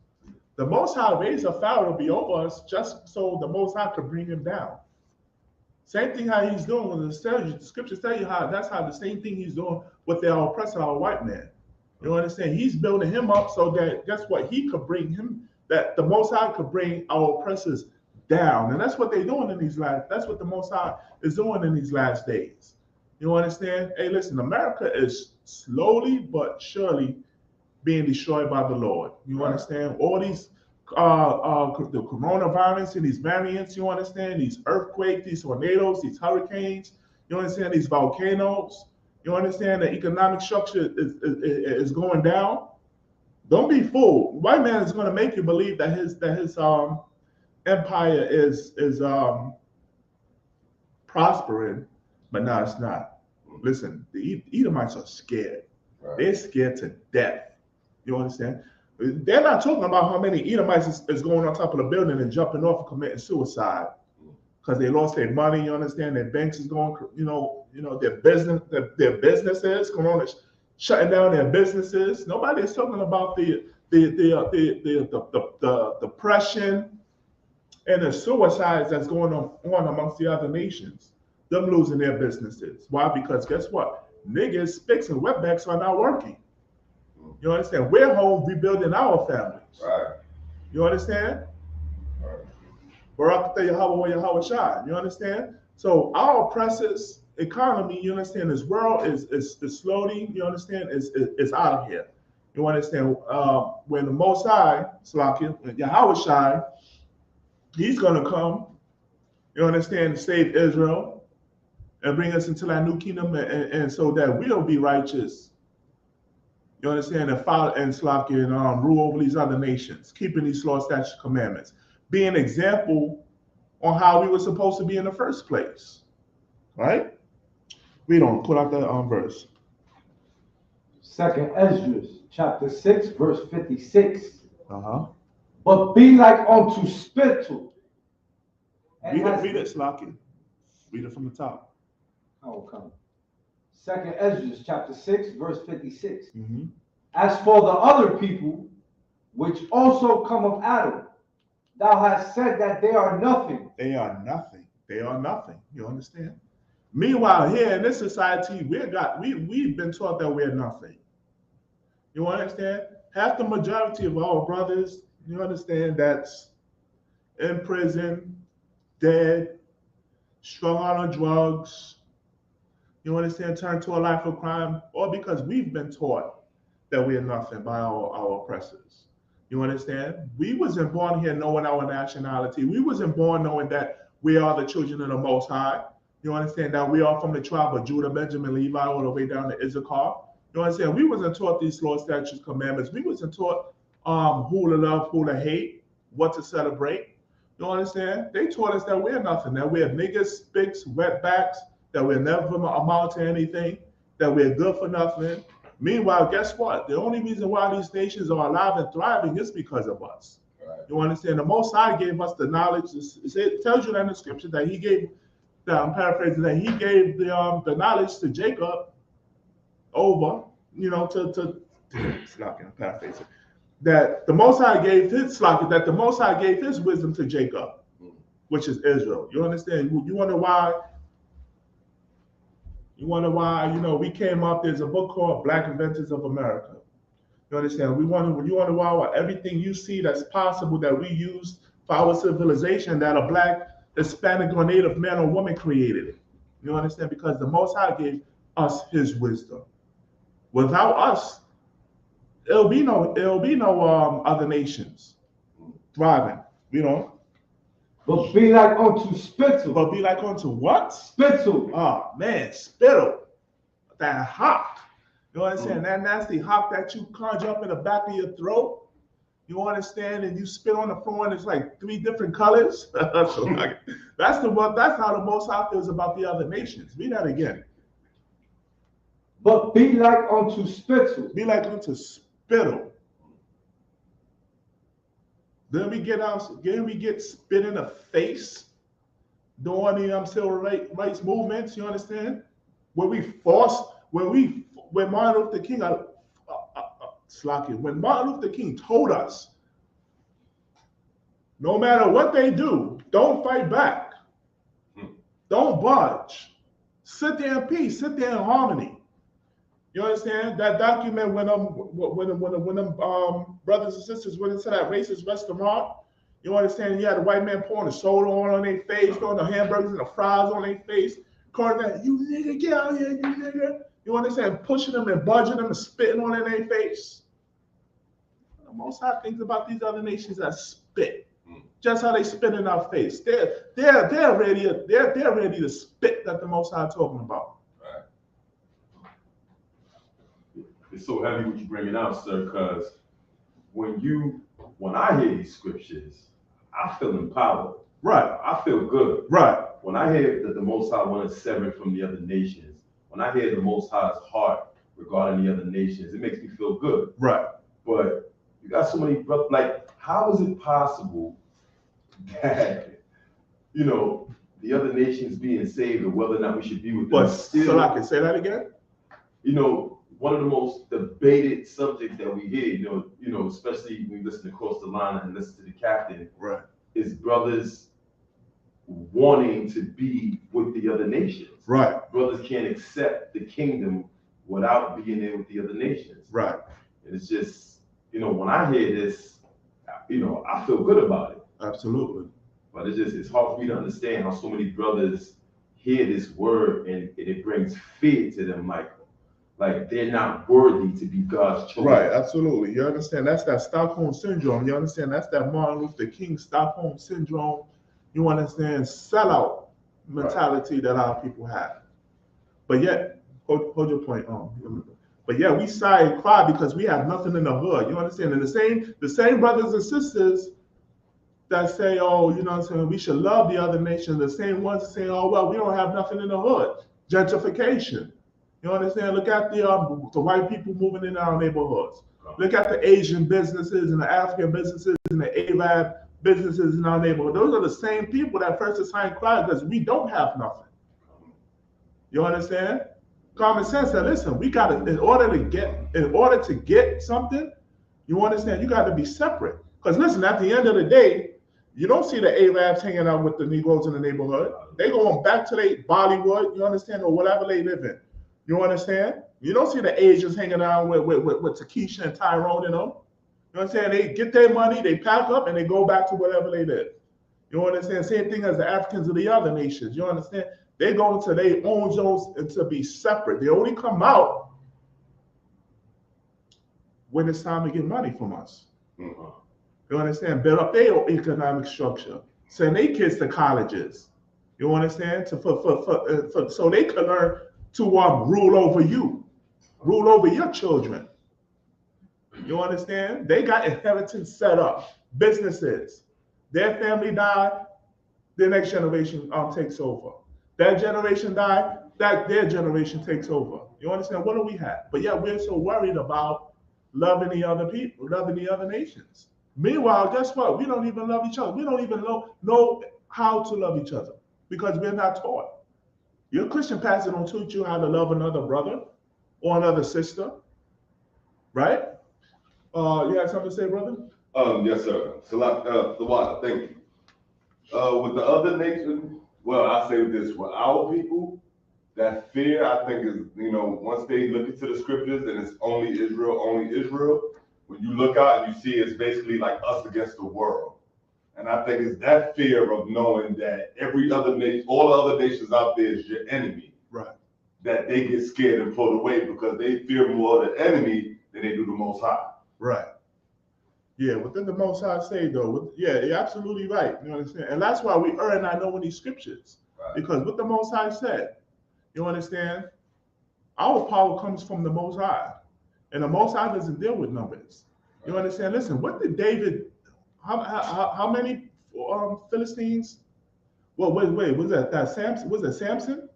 the Most High raised a Pharaoh to be over us just so the Most High could bring him down. Same thing how he's doing when the scriptures tell you that's how the same thing he's doing with the oppressor, our white man. You understand? He's building him up so that guess what? He could bring him, that the Most High could bring our oppressors down. And that's what they're doing in these last, that's what the Most High is doing in these last days. You understand? Hey, listen, America is slowly but surely being destroyed by the Lord. You understand? All these the coronavirus and these variants, you understand? These earthquakes, these tornadoes, these hurricanes, you understand? These volcanoes, you understand? The economic structure is going down. Don't be fooled. White man is going to make you believe that his empire is prospering, but no, it's not. Listen, the Edomites are scared. Right. They're scared to death. You understand? They're not talking about how many Edomites is going on top of the building and jumping off and committing suicide because they lost their money. You understand? Their banks is going, their businesses going on, shutting down their businesses. Nobody is talking about the depression and the suicides that's going on amongst the other nations. Them losing their businesses. Why? Because guess what? Niggas, spics, and wetbacks are not working. You understand? We're home rebuilding our families. Right. You understand? Right. Barak Yahweh Shai. You understand? So our oppressors' economy, you understand, this world is slowly, you understand, is out of here. You understand? When the Most High, Yahweh Shai, he's gonna come, you understand, to save Israel and bring us into that new kingdom and so that we'll be righteous. You understand? And follow and rule over these other nations, keeping these laws, statutes, commandments, be an example on how we were supposed to be in the first place. Right? We don't put out that verse. 2nd Esdras, chapter 6, verse 56. But be like unto spittle. Read it, Slaki. Read it from the top. Oh, come. 2nd Esdras, chapter 6, verse 56. Mm-hmm. As for the other people, which also come of Adam, thou hast said that they are nothing. They are nothing. They are nothing. You understand? Meanwhile, here in this society, we've been taught that we're nothing. You understand? Half the majority of our brothers, you understand, that's in prison, dead, strung out on drugs, you understand, turned to a life of crime, all because we've been taught that we're nothing by our oppressors. You understand? We wasn't born here knowing our nationality. We wasn't born knowing that we are the children of the Most High. You understand that we are from the tribe of Judah, Benjamin, Levi, all the way down to Issachar. You understand? We wasn't taught these laws, statutes, commandments. We wasn't taught who to love, who to hate, what to celebrate. You understand? They taught us that we're nothing, that we're niggas, spics, wetbacks, that we'll never amount to anything. that we're good for nothing. Meanwhile, guess what? The only reason why these nations are alive and thriving is because of us. Right. You understand? The Most High gave us the knowledge. It tells you that in the scripture that He gave. I'm paraphrasing that He gave the knowledge to Jacob over, I'm paraphrasing. That the Most High gave His wisdom to Jacob, which is Israel. You understand? You wonder why? You wonder why? We came up. There's a book called Black Inventors of America. You understand? You wonder why everything you see that's possible that we use for our civilization, that a Black, Hispanic, or Native man or woman created it. You understand? Because the Most High gave us His wisdom. Without us, it'll be no other nations thriving. But be like unto spittle. But be like unto what? Spittle. Oh man, spittle. That hawk. You understand? That nasty hawk that you conjure up in the back of your throat. You understand? And you spit on the floor and it's like 3 different colors. That's how the Most High feels about the other nations. Read that again. But be like unto spittle. Be like unto spittle. Then we get spit in the face during the civil rights movements. You understand? When Martin Luther King, when Martin Luther King told us, no matter what they do, don't fight back, don't budge, sit there in peace, sit there in harmony. You understand? That document when brothers and sisters went into that racist restaurant, you understand? You had the white man pouring the soda on their face, throwing the hamburgers and the fries on their face, calling that, you nigga, get out here, you nigga. You understand? Pushing them and budging them and spitting on their face. The Most High thinks about these other nations as spit. Just how they spit in our face. They're ready to spit that the Most High talking about. It's so heavy what you're bringing out, sir, because when I hear these scriptures, I feel empowered. Right. I feel good. Right. When I hear that the Most High wanted to sever from the other nations, when I hear the Most High's heart regarding the other nations, it makes me feel good. Right. But you got so many brothers, like, how is it possible that, the other nations being saved or whether or not we should be with them? But so I can say that again? One of the most debated subjects that we hear, especially when you listen to Cross the Line and listen to the captain, right, is brothers wanting to be with the other nations. Right. Brothers can't accept the kingdom without being there with the other nations. Right. And it's just, when I hear this, I feel good about it. Absolutely. But it's hard for me to understand how so many brothers hear this word and it brings fear to them, like they're not worthy to be God's children. Right, absolutely. You understand? That's that Stockholm syndrome. You understand? That's that Martin Luther King Stockholm syndrome. You understand? Sellout mentality that our people have. But yet, hold your point on. But yeah, we sigh and cry because we have nothing in the hood. You understand? And the same brothers and sisters that say, we should love the other nation, the same ones that say, oh, well, we don't have nothing in the hood. Gentrification. You understand? Look at the white people moving in our neighborhoods. Look at the Asian businesses and the African businesses and the Arab businesses in our neighborhood. Those are the same people that first sigh and cry because we don't have nothing. You understand? Common sense that listen, we got to, in order to get something, you understand, you got to be separate. Because listen, at the end of the day, you don't see the Arabs hanging out with the Negroes in the neighborhood. They going back to their Bollywood, you understand, or whatever they live in. You understand? You don't see the Asians hanging out with Takesha and Tyrone and them. You understand? They get their money, they pack up, and they go back to wherever they live. You understand? Same thing as the Africans of the other nations. You understand? They go into their own zones and to be separate. They only come out when it's time to get money from us. Mm-hmm. You understand? Build up their economic structure. Send their kids to colleges. You understand? So they can learn to rule over you, rule over your children. You understand? They got inheritance set up, businesses. Their family died, the next generation takes over. That generation died, that their generation takes over. You understand? What do we have? But yet we're so worried about loving the other people, loving the other nations. Meanwhile, guess what? We don't even love each other. We don't even know how to love each other because we're not taught. Your Christian pastor don't teach you how to love another brother or another sister, right? You have something to say, brother? Yes, sir. Sawada, thank you. With the other nation, well, I say this, with our people, that fear, I think is, once they look into the scriptures and it's only Israel, when you look out and you see it's basically like us against the world. And I think it's that fear of knowing that every other nation, all the other nations out there is your enemy. Right. That they get scared and pulled away because they fear more the enemy than they do the Most High. Right. Yeah, within the Most High say though, you're absolutely right. You understand? And that's why we earn not knowing these scriptures. Right. Because what the Most High said, you understand? Our power comes from the Most High. And the Most High doesn't deal with numbers. You understand? Listen, what did David, how many Philistines? Well, wait, was that Samson? Was it Samson?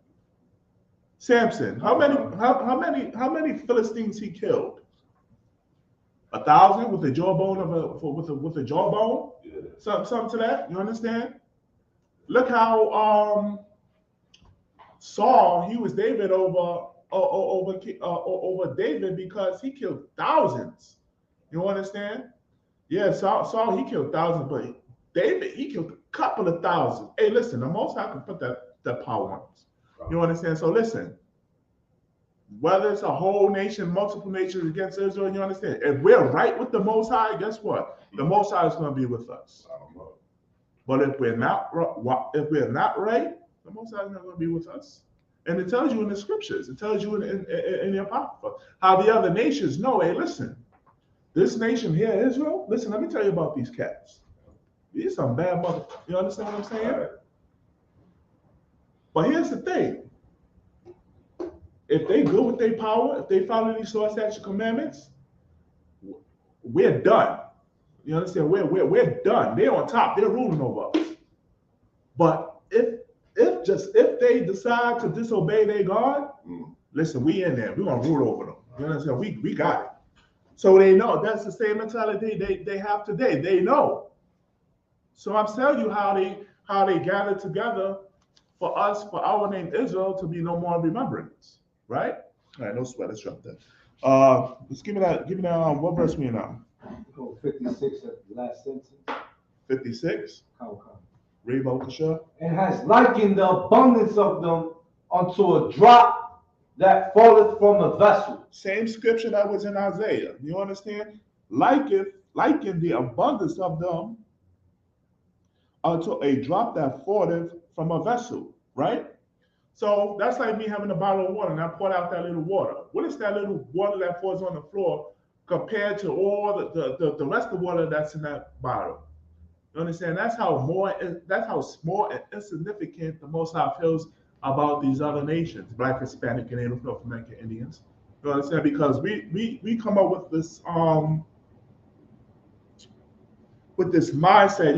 Samson. How many Philistines he killed? 1,000 with a jawbone with a jawbone? Yeah. Something to that. You understand? Look how Saul, he was David over David because he killed thousands. You understand? Yeah, Saul he killed thousands, but David he killed a couple of thousands. Hey, listen, the Most High can put that power on us. You understand? So listen, whether it's a whole nation, multiple nations against Israel, you understand? If we're right with the Most High, guess what? The Most High is going to be with us. But if we're not right, the Most High is not going to be with us. And it tells you in the scriptures, it tells you in the Apocrypha, how the other nations know, hey, listen, this nation here, Israel, listen, let me tell you about these cats. These some bad motherfuckers. You understand what I'm saying? Right. But here's the thing. If they good with their power, if they follow these law, statute, commandments, we're done. You understand? We're done. They're on top. They're ruling over us. But if they decide to disobey their God, listen, we in there. We're gonna rule over them. You understand? We got it. So they know that's the same mentality they have today. They know. So I'm telling you how they gathered together for us, for our name Israel, to be no more in remembrance. Right? All right, no sweat. Let's drop that. Let's give me that. What verse we in now? 56 of the last sentence. 56. Read Bakasha. And has likened the abundance of them unto a drop that falleth from a vessel. Same scripture that was in Isaiah. You understand? Liken the abundance of them unto a drop that falleth from a vessel. Right? So that's like me having a bottle of water and I pour out that little water. What is that little water that falls on the floor compared to all the rest of the water that's in that bottle? You understand? That's how small and insignificant the Most High feels about these other nations, Black, Hispanic, and Native North American Indians. You understand? Because we come up with this mindset,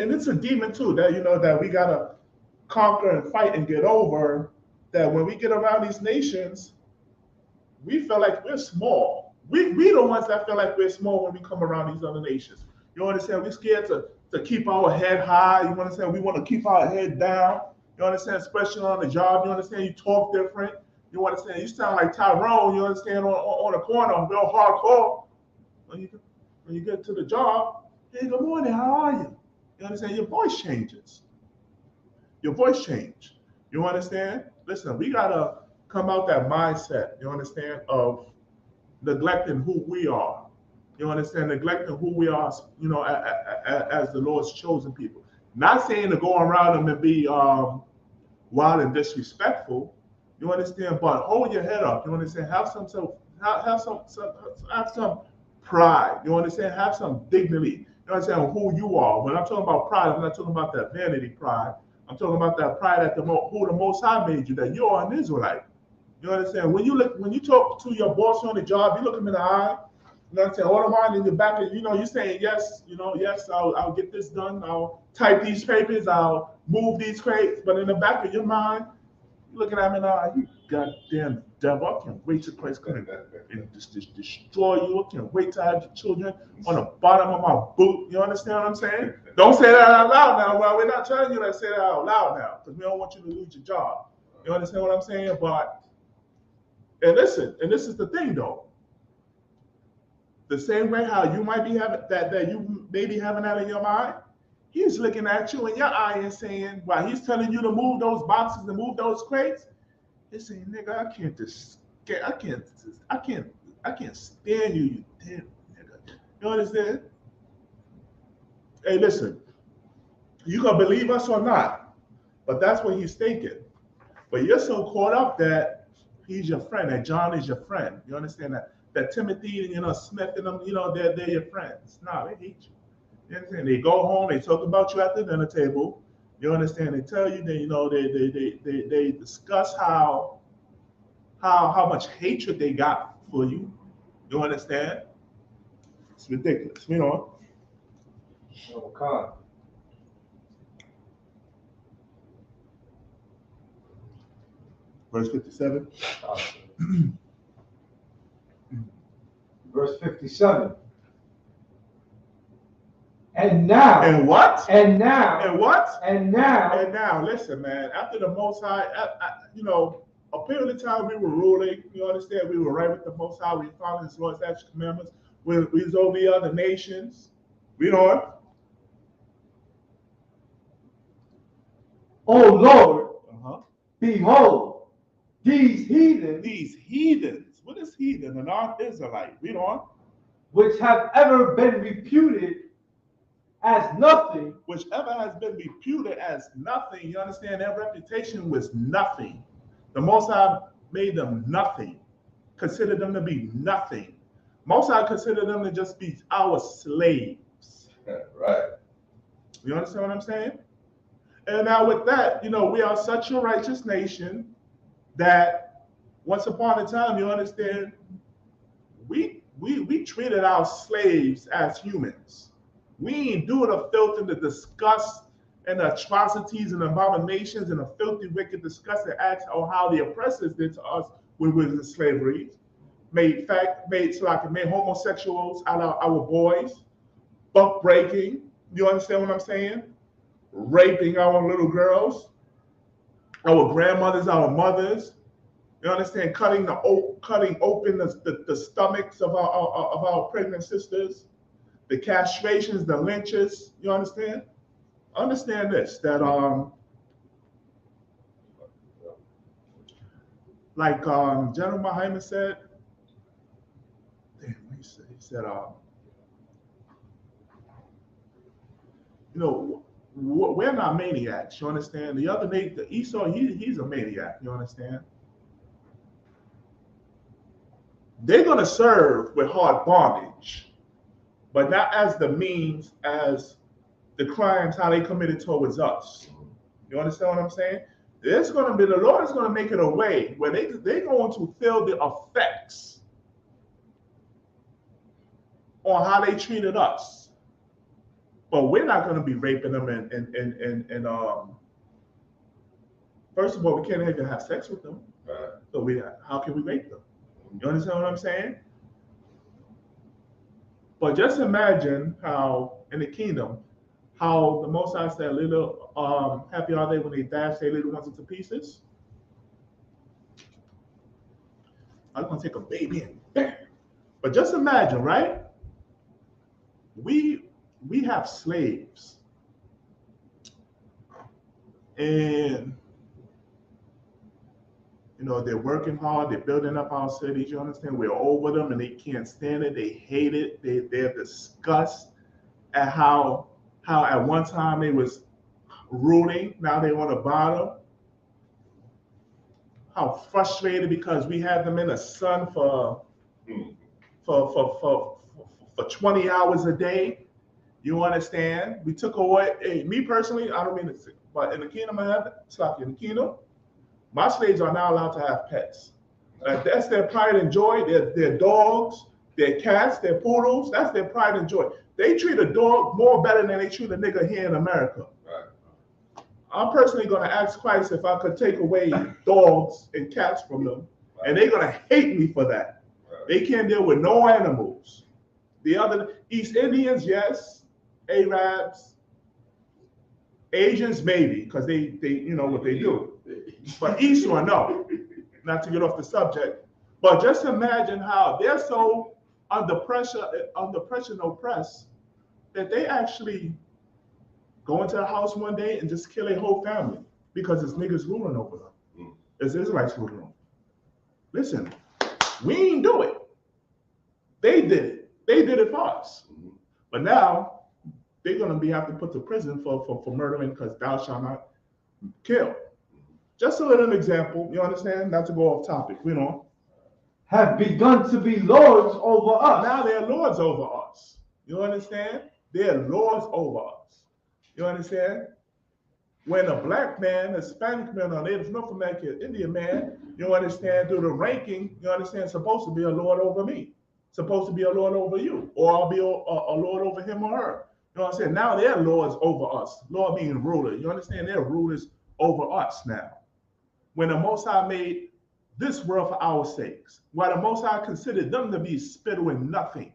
and it's a demon too, that that we gotta conquer and fight and get over, that when we get around these nations, we feel like we're small. We the ones that feel like we're small when we come around these other nations. You understand? We're scared to keep our head high. You understand? We want to keep our head down. You understand? Especially on the job. You understand? You talk different. You understand? You sound like Tyrone. You understand? On the corner, real hardcore. When you get to the job, hey, good morning. How are you? You understand? Your voice changes. Your voice change. You understand? Listen, we gotta come out that mindset, you understand, of neglecting who we are. You understand? Neglecting who we are, as the Lord's chosen people. Not saying to go around them and be wild and disrespectful. You understand? But hold your head up. You understand? Have some pride. You understand? Have some dignity. You understand who you are. When I'm talking about pride, I'm not talking about that vanity pride. I'm talking about that pride at who the Most High made you, that you are an Israelite. You understand? When you talk to your boss on the job, you look him in the eye. You understand? All the mind in your back, you're saying yes. Yes, I'll get this done. I'll type these papers. I'll move these crates. But in the back of your mind, Looking at me now, you goddamn devil. I can't wait till Christ come and just destroy you. I can't wait to have your children on the bottom of my boot. You understand what I'm saying? Don't say that out loud now. Well, we're not telling you to say that out loud now because we don't want you to lose your job. You understand what I'm saying? But, and listen, and this is the thing though. The same way how you might be having that you may be having that in your mind, he's looking at you in your eye and saying, while he's telling you to move those boxes and move those crates, he's saying, nigga, I can't stand you, you damn nigga. You understand? Hey, listen, you gonna believe us or not, but that's what he's thinking. But you're so caught up that he's your friend, that John is your friend. You understand that? That Timothy and Smith and them, they're your friends. No, they hate you. You understand? They go home, they talk about you at the dinner table. You understand? They tell you that they discuss how much hatred they got for you. You understand? It's ridiculous. Oh, God. Verse 57. Verse 57. And now. And what? And now. And what? And now. And now, listen, man. After the Most High, a period of time we were ruling. You understand? We were right with the Most High. We followed His laws, statutes, commandments. We was over the other nations. Read on. O Lord, behold, these heathens. These heathens. What is heathen? An Israelite. Read on. Which have ever been reputed as nothing. Whichever has been reputed as nothing, you understand, their reputation was nothing. The Most High made them nothing, considered them to be nothing. Most High considered them to just be our slaves. Right. You understand what I'm saying? And now with that, we are such a righteous nation that once upon a time, you understand, we treated our slaves as humans. We ain't do the filth and the disgust and the atrocities and abominations and the filthy, wicked, disgusting acts or how the oppressors did to us when we were in slavery. Made homosexuals out of our boys, buck breaking. You understand what I'm saying? Raping our little girls, our grandmothers, our mothers. You understand? Cutting open the stomachs of our pregnant sisters. The castrations, the lynches, you understand? Understand this, that like General Muhammad said, he said, we're not maniacs, you understand? The other nation, the Esau, he's a maniac, you understand? They're gonna serve with hard bondage, but not as the means as the crimes how they committed towards us. You understand what I'm saying? There's going to be, the Lord is going to make it a way where they're going to feel the effects on how they treated us. But we're not going to be raping them and first of all, we can't even have sex with them. Right. So how can we rape them? You understand what I'm saying? But just imagine how in the kingdom, how the Most High said, little happy are they when they dash their little ones into pieces. I'm gonna take a baby and bam. But just imagine, right? We have slaves, and they're working hard, they're building up our cities, you understand? We're over them and they can't stand it, they hate it, they're disgusted at how at one time they was ruling, now they want to bottom. How frustrated because we had them in the sun for 20 hours a day. You understand? We took away, me personally, I don't mean to say, but in the kingdom of heaven, it's like in the kingdom, my slaves are now allowed to have pets. That's their pride and joy. Their dogs, their cats, their poodles, that's their pride and joy. They treat a dog more better than they treat a nigga here in America. Right. I'm personally going to ask Christ if I could take away dogs and cats from them, and they're going to hate me for that. They can't deal with no animals. The other East Indians, yes. Arabs, Asians, maybe, because they you know what they do. But Esau, no. Not to get off the subject, but just imagine how they're so under pressure and oppressed that they actually go into a house one day and just kill a whole family because it's niggas ruling over them. It's Israelites ruling them. Listen, we ain't do it. They did it. They did it for us. But now they're gonna have to put to prison for murdering because thou shalt not kill. Just a little example, you understand? Not to go off topic, you know. Have begun to be lords over us. Now they're lords over us. You understand? They're lords over us. You understand? When a black man, a Hispanic man, or Native North American Indian man, you understand, through the ranking, you understand, supposed to be a lord over me. Supposed to be a lord over you. Or I'll be a lord over him or her. You know what I'm saying? Now they're lords over us. Lord meaning ruler. You understand? They're rulers over us now. When the Most High made this world for our sakes, while the Most High considered them to be spittle and nothing,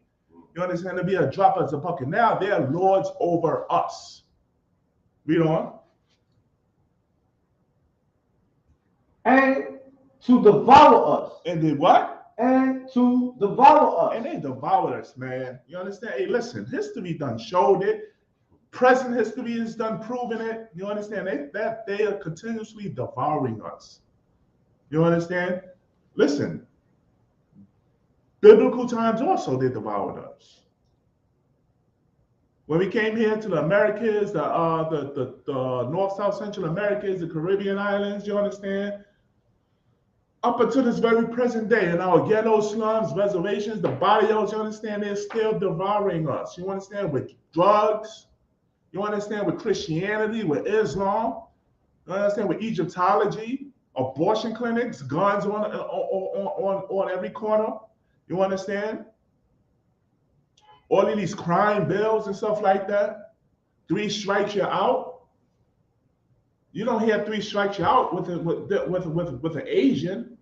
you understand, to be a drop as a bucket. Now they're lords over us. Read on. And to devour us. And did what? And to devour us. And they devoured us, man. You understand? Hey, listen, history done showed it. Present history is done proving it. You understand? They are continuously devouring us. You understand? Listen, biblical times also they devoured us. When we came here to the Americas, the North, South, Central Americas, the Caribbean islands, you understand? Up until this very present day, in our ghetto slums, reservations, the barrios, you understand, they're still devouring us. You understand? With drugs, you understand, with Christianity, with Islam, you understand, with Egyptology, abortion clinics, guns on every corner. You understand? All of these crime bills and stuff like that. 3 strikes, you're out. You don't hear 3 strikes, you're out with an Asian.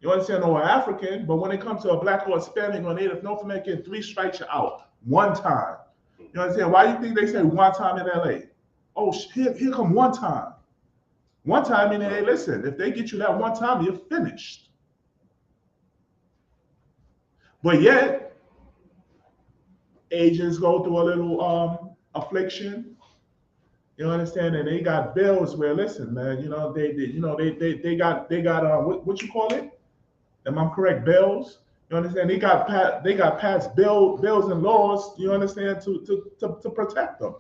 You understand, or an African. But when it comes to a black or Hispanic or Native North American, 3 strikes, you're out. One time. You understand? Why do you think they say one time in LA? Oh, here come one time. One time in LA, listen, if they get you that one time, you're finished. But yet, Asians go through a little affliction. You understand? And they got bills where, listen, man, you know, they got what you call it? Am I correct? Bills. You understand? They got passed bills and laws. You understand, to protect them.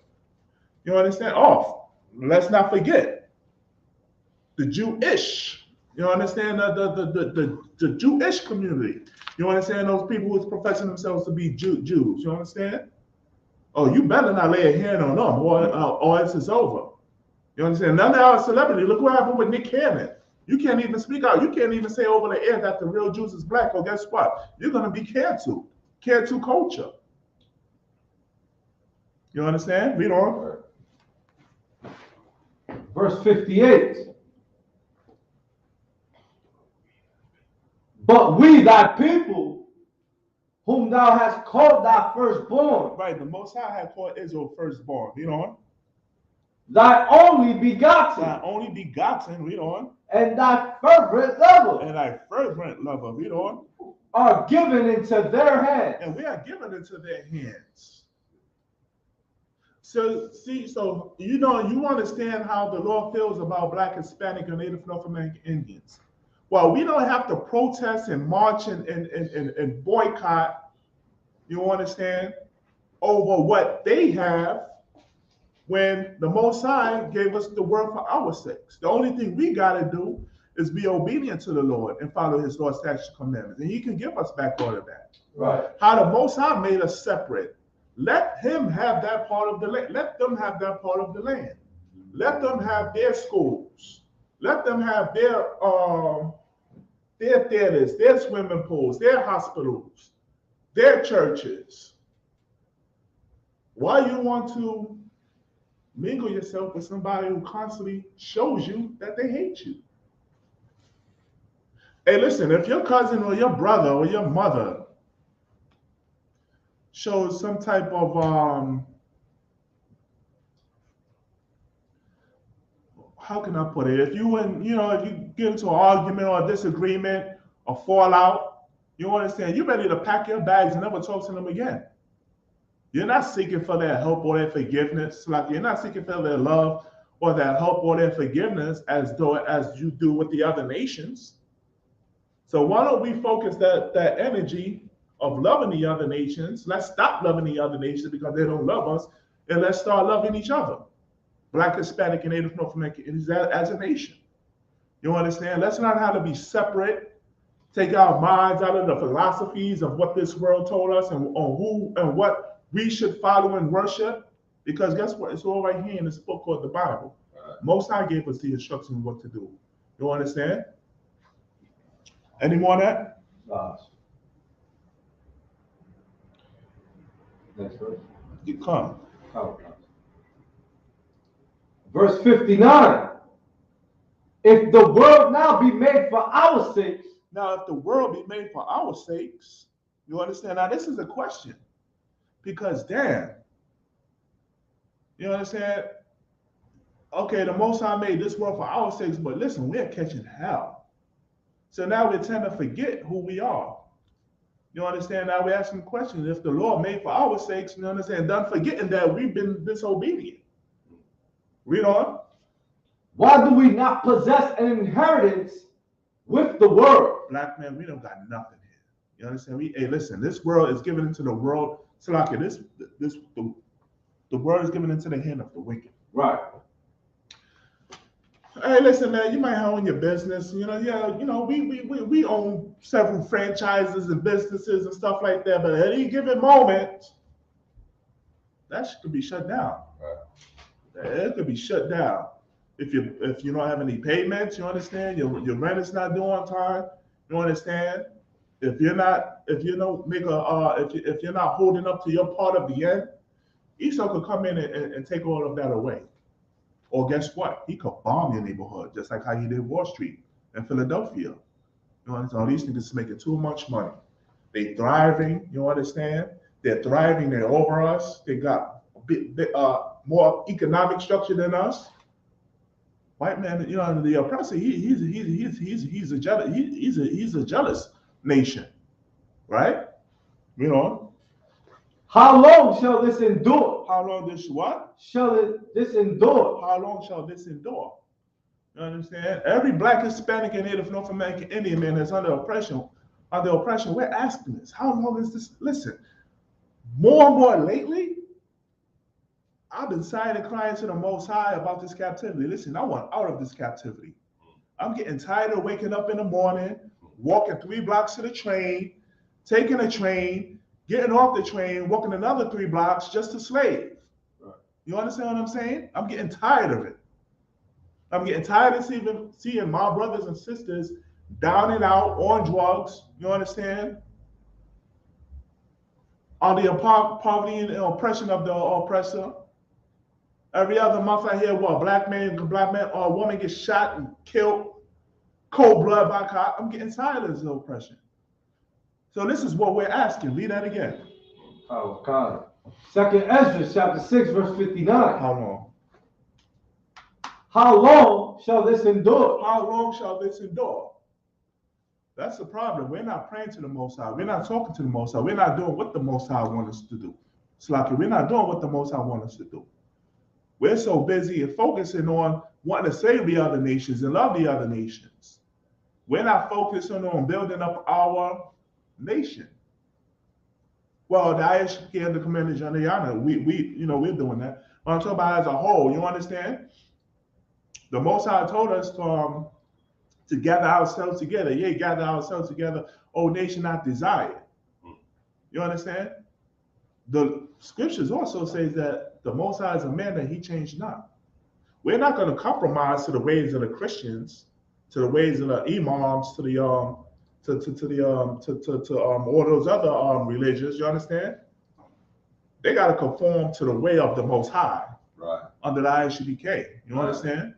You understand? Oh, let's not forget the Jewish. You understand, the Jewish community. You understand, those people who's professing themselves to be Jews. You understand? Oh, you better not lay a hand on them, or else it's over. You understand? None of our celebrity. Look what happened with Nick Cannon. You can't even speak out. You can't even say over the air that the real Jews is black. Well, guess what? You're going to be canceled. Cancel culture. You understand? Read on. Verse 58. But we, thy people, whom thou hast called thy firstborn. Right, the Most High had called Israel firstborn. Read on. Thy only begotten. Thy only begotten. Read on. And thy fervent lover. And thy fervent lover. Read on. Are given into their hands. And we are given into their hands. So, see, so, you know, you understand how the Lord feels about Black, Hispanic, and Native North American Indians. Well, we don't have to protest and march and boycott, you understand, over what they have when the Most High gave us the word for our sakes. The only thing we got to do is be obedient to the Lord and follow his Lord's statutes and commandments. And he can give us back all of that. Right. How the Most High made us separate. Let him have that part of the land. Let them have that part of the land. Let them have their schools. Let them have their theaters, their swimming pools, their hospitals, their churches. Why you want to mingle yourself with somebody who constantly shows you that they hate you. Hey, listen, if your cousin or your brother or your mother shows some type of how can I put it? If you get into an argument or a disagreement or fallout, you understand, you're ready to pack your bags and never talk to them again. You're not seeking for their help or their forgiveness. Like you're not seeking for their love or their help or their forgiveness as you do with the other nations. So why don't we focus that energy of loving the other nations? Let's stop loving the other nations because they don't love us, and let's start loving each other. Black, Hispanic, and Native North American as a nation. You understand? Let's learn how to be separate, take our minds out of the philosophies of what this world told us and on who and what we should follow and worship. Because guess what? It's all right here in this book called the Bible. Most High gave us the instructions of what to do. You understand? Any more on that? Next verse. You come. Verse 59. If the world now be made for our sakes. Now, if the world be made for our sakes, you understand? Now, this is a question. Because, damn, you understand? Okay, the Most High made this world for our sakes, but listen, we're catching hell. So now we tend to forget who we are. You understand? Now we're asking questions. If the Lord made for our sakes, you understand? Done forgetting that we've been disobedient. Read on. Why do we not possess an inheritance with the world? Black man, we don't got nothing here. You understand? Hey, listen, this world is given into the world. So like the world is given into the hand of the wicked. Right. Hey, listen, man, you might own your business. We own several franchises and businesses and stuff like that. But at any given moment, that could be shut down. Right. It could be shut down if you don't have any payments. You understand? Your rent is not due on time. You understand? If you're not holding up to your part of the end, Esau could come in and take all of that away. Or guess what? He could bomb your neighborhood, just like how he did Wall Street in Philadelphia. You understand? All these niggas is making too much money. They thriving, you understand? They're thriving, they're over us. They got a bit more economic structure than us. White man, the oppressor, he's a jealous nation, right? How long shall this endure? How long this what? Shall this endure? How long shall this endure? You understand? Every Black, Hispanic, and Native North American Indian man that's under oppression, we're asking this. How long is this? Listen, more and more lately, I've been sighing and crying to the Most High about this captivity. Listen, I want out of this captivity. I'm getting tired of waking up in the morning, walking 3 blocks to the train, taking a train, getting off the train, walking another 3 blocks just to slave. Right. You understand what I'm saying? I'm getting tired of it. I'm getting tired of seeing my brothers and sisters down and out on drugs. You understand? On the poverty and oppression of the oppressor. Every other month I hear what black man or a woman gets shot and killed, cold blood by cop. I'm getting tired of this oppression. So this is what we're asking. Read that again. Oh, God. 2nd Ezra, chapter 6, verse 59. How long? How long shall this endure? How long shall this endure? That's the problem. We're not praying to the Most High. We're not talking to the Most High. We're not doing what the Most High wants us to do. It's like we're not doing what the Most High wants us to do. We're so busy and focusing on wanting to save the other nations and love the other nations. We're not focusing on building up our nation. Well, the ISK and the Commander General, we're doing that. But I'm talking about as a whole, you understand? The Most High told us to gather ourselves together. Yeah, gather ourselves together, O nation not desired. You understand? The scriptures also says that the Most High is a man that he changed not. We're not going to compromise to the ways of the Christians, to the ways of the imams, to all those other religions. You understand? They got to conform to the way of the Most High. Right. under the ISUBK. You understand?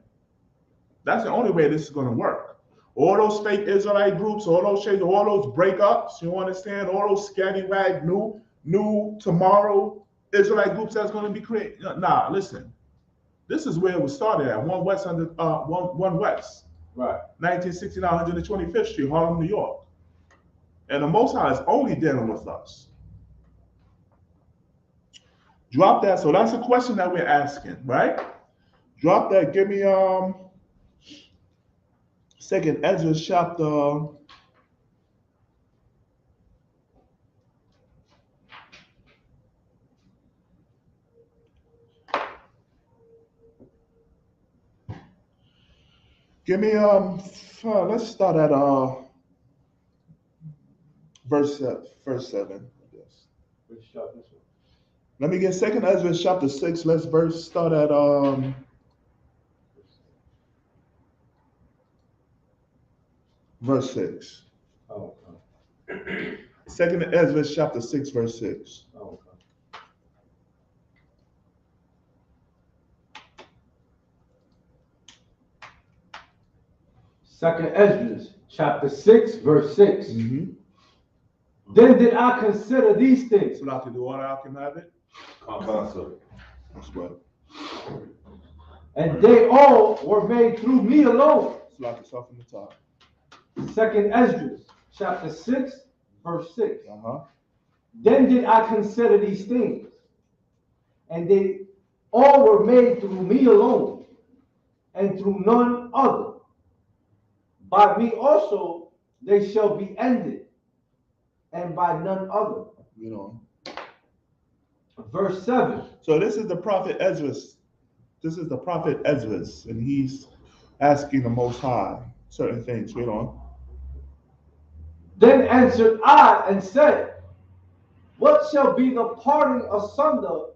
That's the only way this is going to work. All those fake Israelite groups, all those breakups, you understand? All those scallywag new tomorrow Israelite groups that's going to be created. Nah, listen. This is where it was started at. One West One West. Right. 1969, 125th Street, Harlem, New York. And the Most High is only dealing with us. Drop that. So that's a question that we're asking, right? Drop that. Give me Second Ezra chapter. Give me let's start at verse 7, I guess. Which chapter this one? Let me get Second Ezra chapter 6. Let's start at verse 6. Oh, okay. Second Ezra chapter 6, verse 6. Oh, okay. Second Ezra, chapter 6, verse 6. Mm-hmm. Then did I consider these things. So I can do all I can have it. Concept. That's what. And they all were made through me alone. So I can start from the top. Second Ezra, chapter 6, verse 6. Uh-huh. Then did I consider these things, and they all were made through me alone, and through none other. By me also they shall be ended, and by none other. You know. Verse 7. So this is the prophet Ezra. This is the prophet Ezra, and he's asking the Most High certain things. Read on. Then answered I and said, what shall be the parting asunder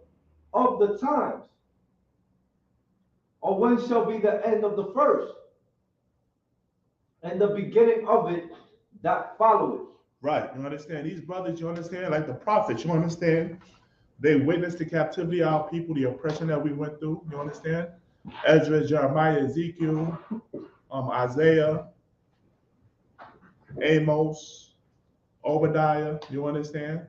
of the times? Or when shall be the end of the first, and the beginning of it that followeth? Right. You understand? These brothers, you understand? Like the prophets, you understand? They witnessed the captivity of our people, the oppression that we went through. You understand? Ezra, Jeremiah, Ezekiel, Isaiah, Amos, Obadiah. You understand?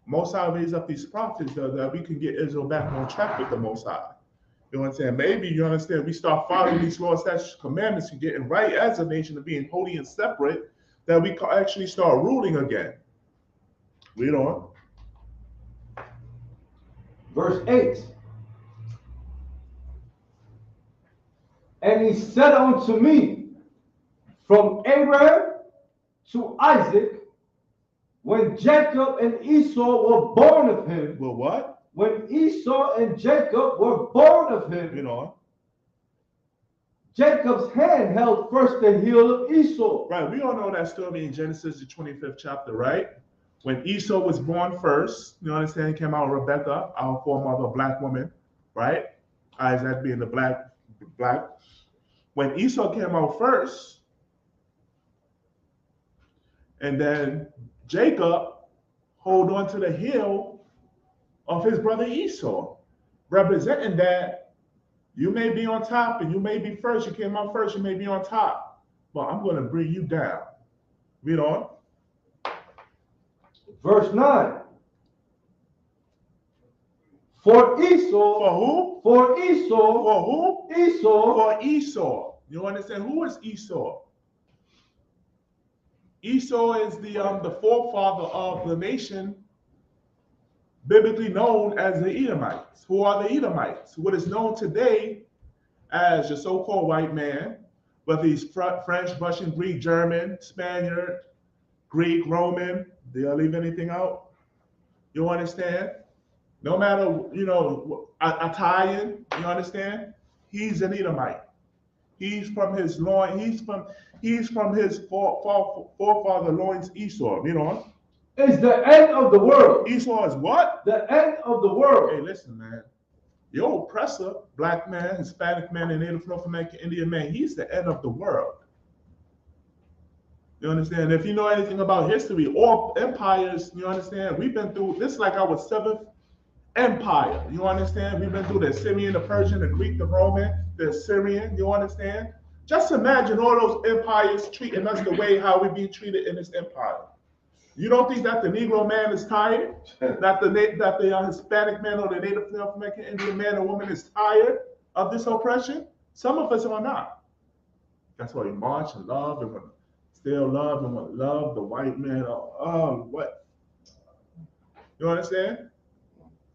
Most High raised up these prophets so that we can get Israel back on track with the Most High. You understand? Maybe you understand. We start following these laws, statutes, commandments, and getting right as a nation of being holy and separate, that we can actually start ruling again. Read on. Verse 8. And he said unto me, from Abraham to Isaac, when Jacob and Esau were born of him. Well, what? When Esau and Jacob were born of him. Read on. Jacob's hand held first the heel of Esau. Right, we all know that story in Genesis, the 25th chapter, right? When Esau was born first, you understand, came out Rebecca, our foremother, a black woman, right? Isaac being the black. When Esau came out first, and then Jacob hold on to the heel of his brother Esau, representing that you may be on top and you may be first, you came out first, you may be on top, but I'm going to bring you down. Read on. Verse 9. For Esau. For who? For Esau. For who? Esau. For Esau. You understand? Who is Esau? Esau is the forefather of the nation biblically known as the Edomites. Who are the Edomites? What is known today as the so-called white man, whether he's French, Russian, Greek, German, Spaniard, Greek, Roman. Did I leave anything out? You understand? No matter, Italian, you understand? He's an Edomite. He's from his loin. He's from his forefather loins, Esau. Read on. Is the end of the world. Esau is what? The end of the world. Hey, listen, man. Your oppressor, black man, Hispanic man, and Native North American Indian man, he's the end of the world. You understand? If you know anything about history or empires, you understand? We've been through this like our 7th empire. You understand? We've been through the Assyrian, the Persian, the Greek, the Roman, the Assyrian. You understand? Just imagine all those empires treating us the way how we're being treated in this empire. You don't think that the Negro man is tired? That the Hispanic man or the Native American Indian man or woman is tired of this oppression? Some of us are not. That's why we march and love and still love and love the white man. What? You understand?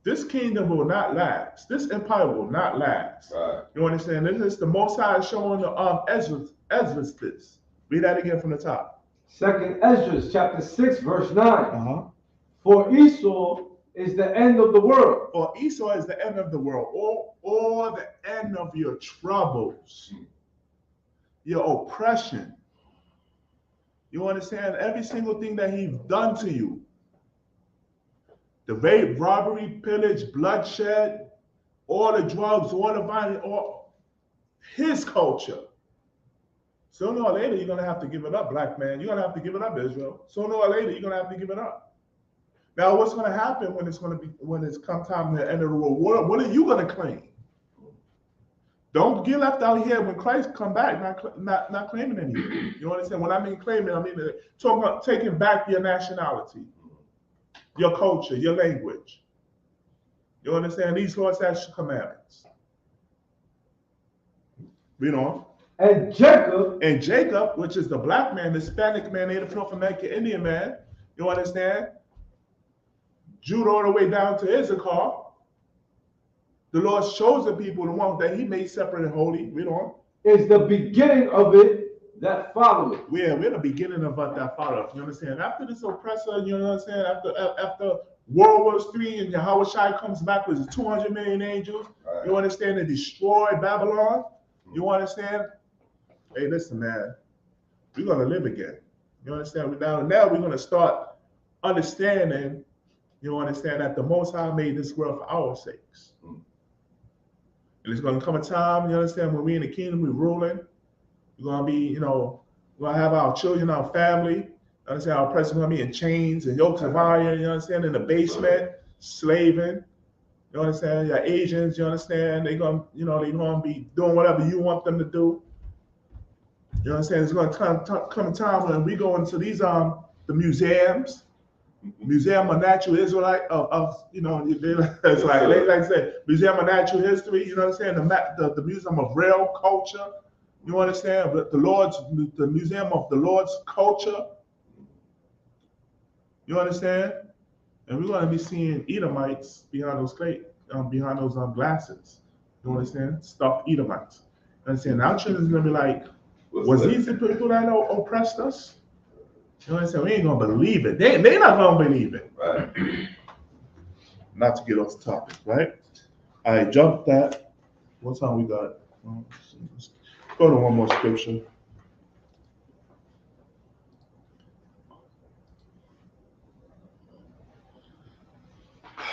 This kingdom will not last. This empire will not last. Right. You understand? This is the Most High showing Ezra's this. Read that again from the top. Second Ezra, chapter 6, verse 9. For Esau is the end of the world. For Esau is the end of the world, or the end of your troubles, your oppression. You understand? Every single thing that he's done to you. The rape, robbery, pillage, bloodshed, all the drugs, all the violence, all his culture. Sooner or later, you're going to have to give it up, black man. You're going to have to give it up, Israel. Sooner or later, you're going to have to give it up. Now, what's going to happen when it's come time to the end of the world? What are you going to claim? Don't get left out here when Christ come back, not claiming anything. You understand? When I mean claiming, I mean talking about taking back your nationality, your culture, your language. You understand? These Lord's statutes, commandments. Read on. And Jacob, which is the black man, the Hispanic man, Native North American Indian man, you understand? Judah all the way down to Issachar, the Lord's chosen people, the one that he made separate and holy, read on. Is the beginning of it that followeth. We're the beginning of that followeth. You understand? After this oppressor, you understand? After World War III and Yahweh Shai comes back with 200 million angels, right. You understand? To destroy Babylon. You understand? Hey, listen, man. We're gonna live again. You understand? Now we're gonna start understanding. You understand that the Most High made this world for our sakes. And it's going to come a time, you understand, when we're in the kingdom, we're ruling. We're going to be, we're going to have our children, our family. You understand, our president going to be in chains and yokes of iron, you understand, in the basement, slaving. You understand, your Asians, you understand, they're going to be doing whatever you want them to do. You understand, it's going to come a time when we go into these, the museums, Museum of Natural Israelite it's like I said, Museum of Natural History. You know what I'm saying? The Museum of Real Culture. You understand? The Museum of the Lord's Culture. You understand? And we're going to be seeing Edomites behind those glasses. You understand? Stuffed Edomites. You understand? Our children's going to be like, was these the people that oppressed us? You know what I'm saying? We ain't gonna believe it. They not gonna believe it. Right. Not to get off the topic, right? I jumped that. What time we got? Let's go to one more scripture.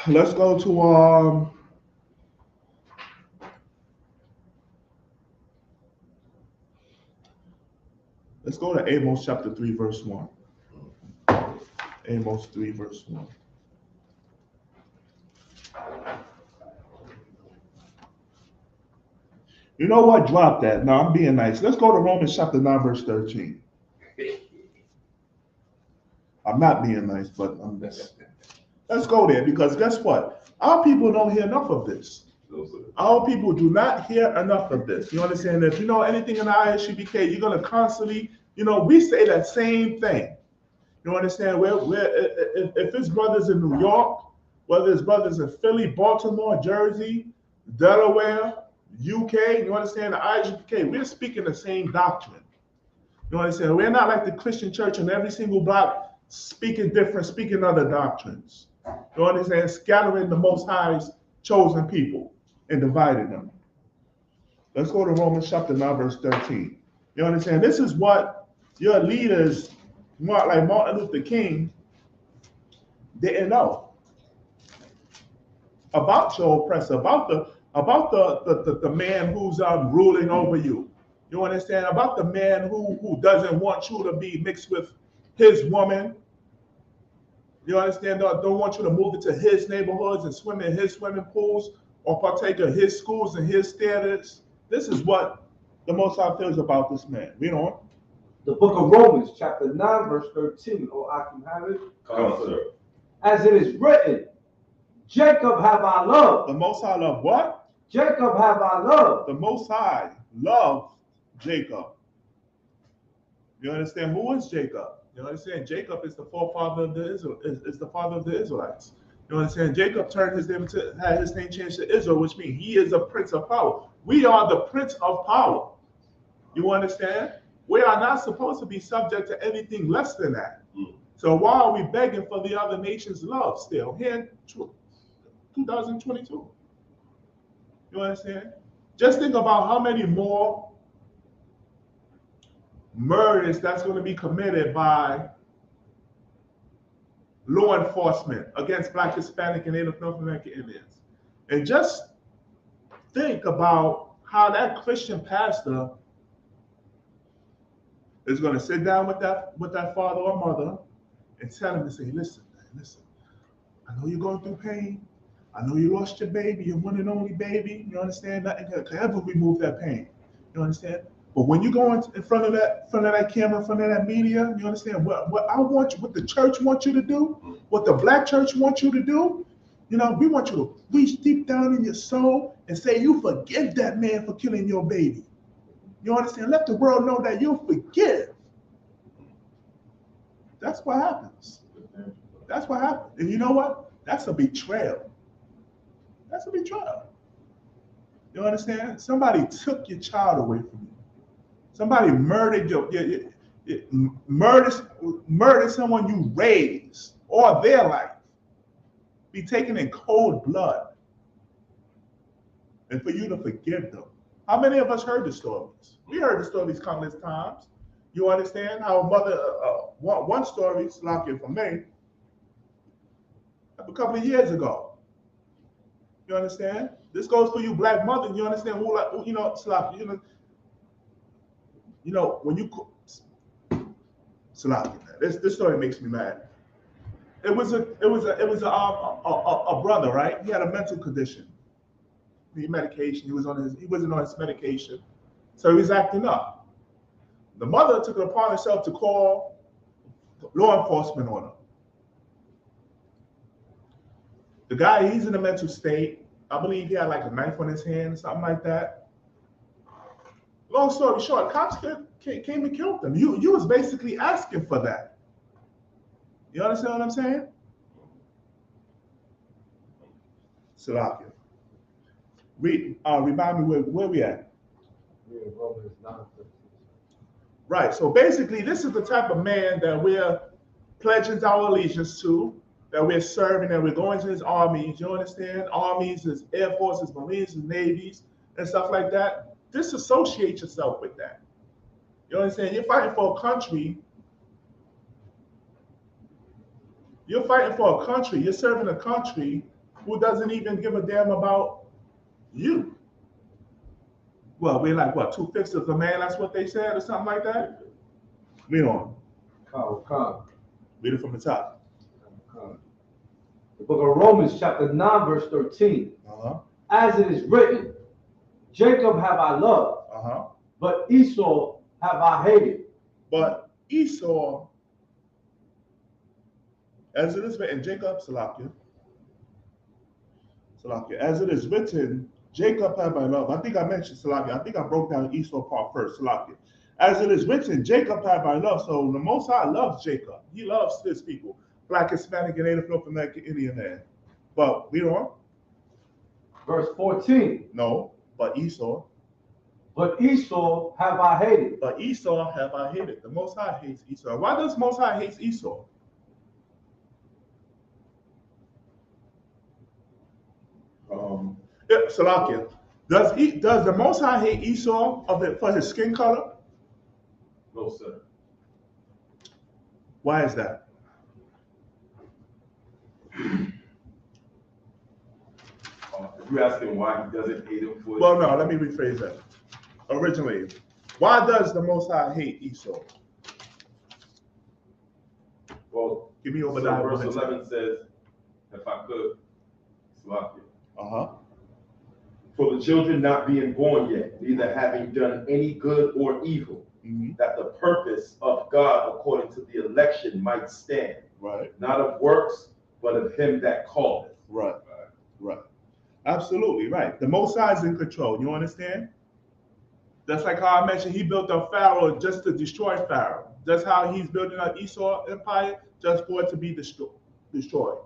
Let's go to let's go to Amos chapter 3, verse 1. Amos 3, verse 1. You know what? Drop that. No, I'm being nice. Let's go to Romans chapter 9, verse 13. I'm not being nice, but I'm just. Let's go there, because guess what? Our people don't hear enough of this. Our people do not hear enough of this. You understand? If you know anything in the ISUBK, you're going to constantly, we say that same thing. You understand? If it's brothers in New York, whether it's brothers in Philly, Baltimore, Jersey, Delaware, UK, you understand? The ISUBK, we're speaking the same doctrine. You understand? We're not like the Christian church in every single block speaking other doctrines. You understand? Scattering the Most High's chosen people and dividing them. Let's go to Romans chapter 9, verse 13. You understand? This is what your leaders, like Martin Luther King, didn't know about your oppressor, about the man who's ruling over you. You understand? About the man who doesn't want you to be mixed with his woman. You understand? Don't want you to move into his neighborhoods and swim in his swimming pools or partake of his schools and his theaters. This is what the Most High feels about this man. Read on. The book of Romans, chapter 9, verse 13. Oh, I can have it. Come, sir. As it is written, Jacob have I loved. The Most High loved what? Jacob have I loved. The Most High loved Jacob. You understand? Who is Jacob? You understand? Jacob is the forefather of the is the father of the Israelites. You understand? Jacob turned his name had his name changed to Israel, which means he is a prince of power. We are the prince of power. You understand? We are not supposed to be subject to anything less than that. So why are we begging for the other nations' love still here in 2022? You understand? Just think about how many more murders that's going to be committed by law enforcement against Black, Hispanic, and Native North American Indians. And just think about how that Christian pastor is going to sit down with that father or mother and tell him to say, listen, I know you're going through pain. I know you lost your baby, your one and only baby. You understand? Nothing can ever remove that pain. You understand? But when you go in front of that camera, in front of that media, you understand what I want you, what the church wants you to do, what the Black church wants you to do. You know, we want you to reach deep down in your soul and say you forgive that man for killing your baby. You understand? Let the world know that you forgive. That's what happens. That's what happens. And you know what? That's a betrayal. That's a betrayal. You understand? Somebody took your child away from you. Somebody murdered murdered someone you raised or their life. Be taken in cold blood. And for you to forgive them. How many of us heard the stories? We heard the stories countless times. You understand how mother, one story, Slakia from me, a couple of years ago. You understand? This goes for you Black mothers. You understand who you know, Slakia, you know, when you Slakia, this story makes me mad. It was a brother, right? He had a mental condition. He needed medication. He wasn't on his medication, so he was acting up. The mother took it upon herself to call law enforcement on him. The guy, he's in a mental state. I believe he had like a knife on his hand, something like that. Long story short, cops came and killed him. You was basically asking for that. You understand what I'm saying? Salakia. Remind me where we at? Romans 9. Right. So basically, this is the type of man that we're pledging our allegiance to, that we're serving, that we're going to his armies. You understand? Armies, his Air Force, his Marines, his Navies, and stuff like that. Disassociate yourself with that. You understand? You're fighting for a country. You're fighting for a country. You're serving a country who doesn't even give a damn about you. Well, we're like, what, 2/5 of a man? That's what they said, or something like that? Read on. Read it from the top. The book of Romans, chapter 9, verse 13. As it is written, Jacob have I loved, but Esau have I hated. But Esau, as it is written, Jacob, Salakia, as it is written, Jacob have I loved. I think I mentioned Salakia. I think I broke down the Esau part first, Salakia. As it is written, Jacob have I loved. So the Most High loves Jacob. He loves his people, Black, Hispanic, and Native North American Indian man. But read on. Verse 14. No, but Esau. But Esau have I hated. But Esau have I hated. The Most High hates Esau. Why does Most High hate Esau? Yeah, Salakia. Does the Most High hate Esau for his skin color? No, sir. Why is that? You're asking why he doesn't hate him for? Well, no, let me rephrase that. Originally, why does the Most High hate Esau? Well, Give me So Obadiah verse 1 and 10. 11 says, if I could, Salakia. Uh-huh. For the children not being born yet, neither having done any good or evil, Mhm. that the purpose of God according to the election might stand, Right. not of works, but of him that calleth. Right. Right. Absolutely right. The Most High is in control. You understand? That's like how I mentioned he built up Pharaoh just to destroy Pharaoh. That's how he's building up Esau empire just for it to be destroyed.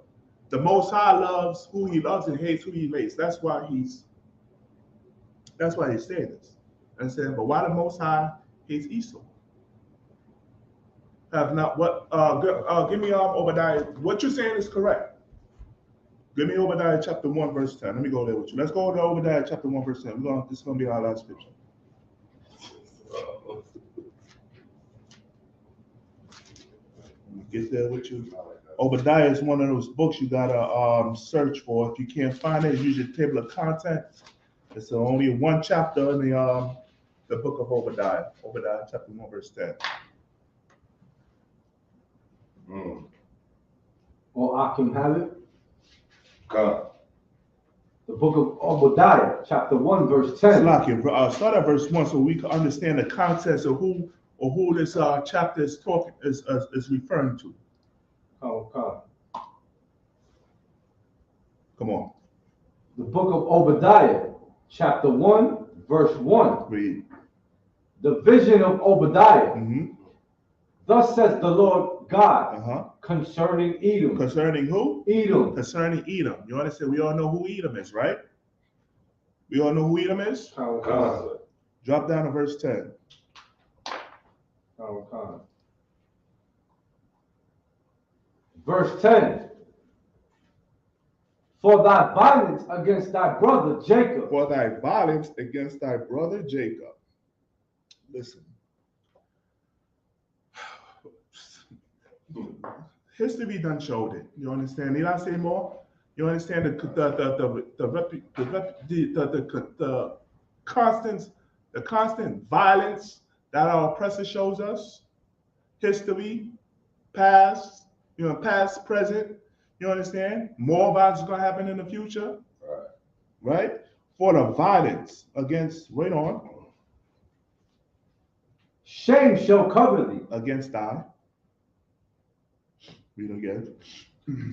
The Most High loves who he loves and hates who he hates. That's why he's saying this. And saying, but why the Most High hates Esau? Have not what? Give me Obadiah. What you're saying is correct. Give me Obadiah chapter 1 verse 10. Let me go there with you. Let's go to Obadiah chapter 1 verse 10. This is going to be our last scripture. Get there with you. Obadiah is one of those books you gotta search for. If you can't find it, use your table of contents. It's only one chapter in the book of Obadiah. Obadiah chapter 1 verse 10. Or Akim have it. Come. The book of Obadiah, chapter 1, verse 10. Start at verse 1 so we can understand the context of who this chapter is referring to. Come. Come on. The book of Obadiah, chapter 1, verse 1. Read. The vision of Obadiah. Mm-hmm. Thus says the Lord God Uh-huh. concerning Edom. Concerning who? Edom. Concerning Edom. You understand? We all know who Edom is, right? We all know who Edom is? Come. Drop down to verse 10. Come. Verse 10. For thy violence against thy brother Jacob. For thy violence against thy brother Jacob. Listen. History done showed it. You understand? Need I say more? You understand the constant violence that our oppressor shows us? History, past, past, present. You understand? More violence is gonna happen in the future. Right? For the violence against, wait on. Shame shall cover thee. Against thy. Read again.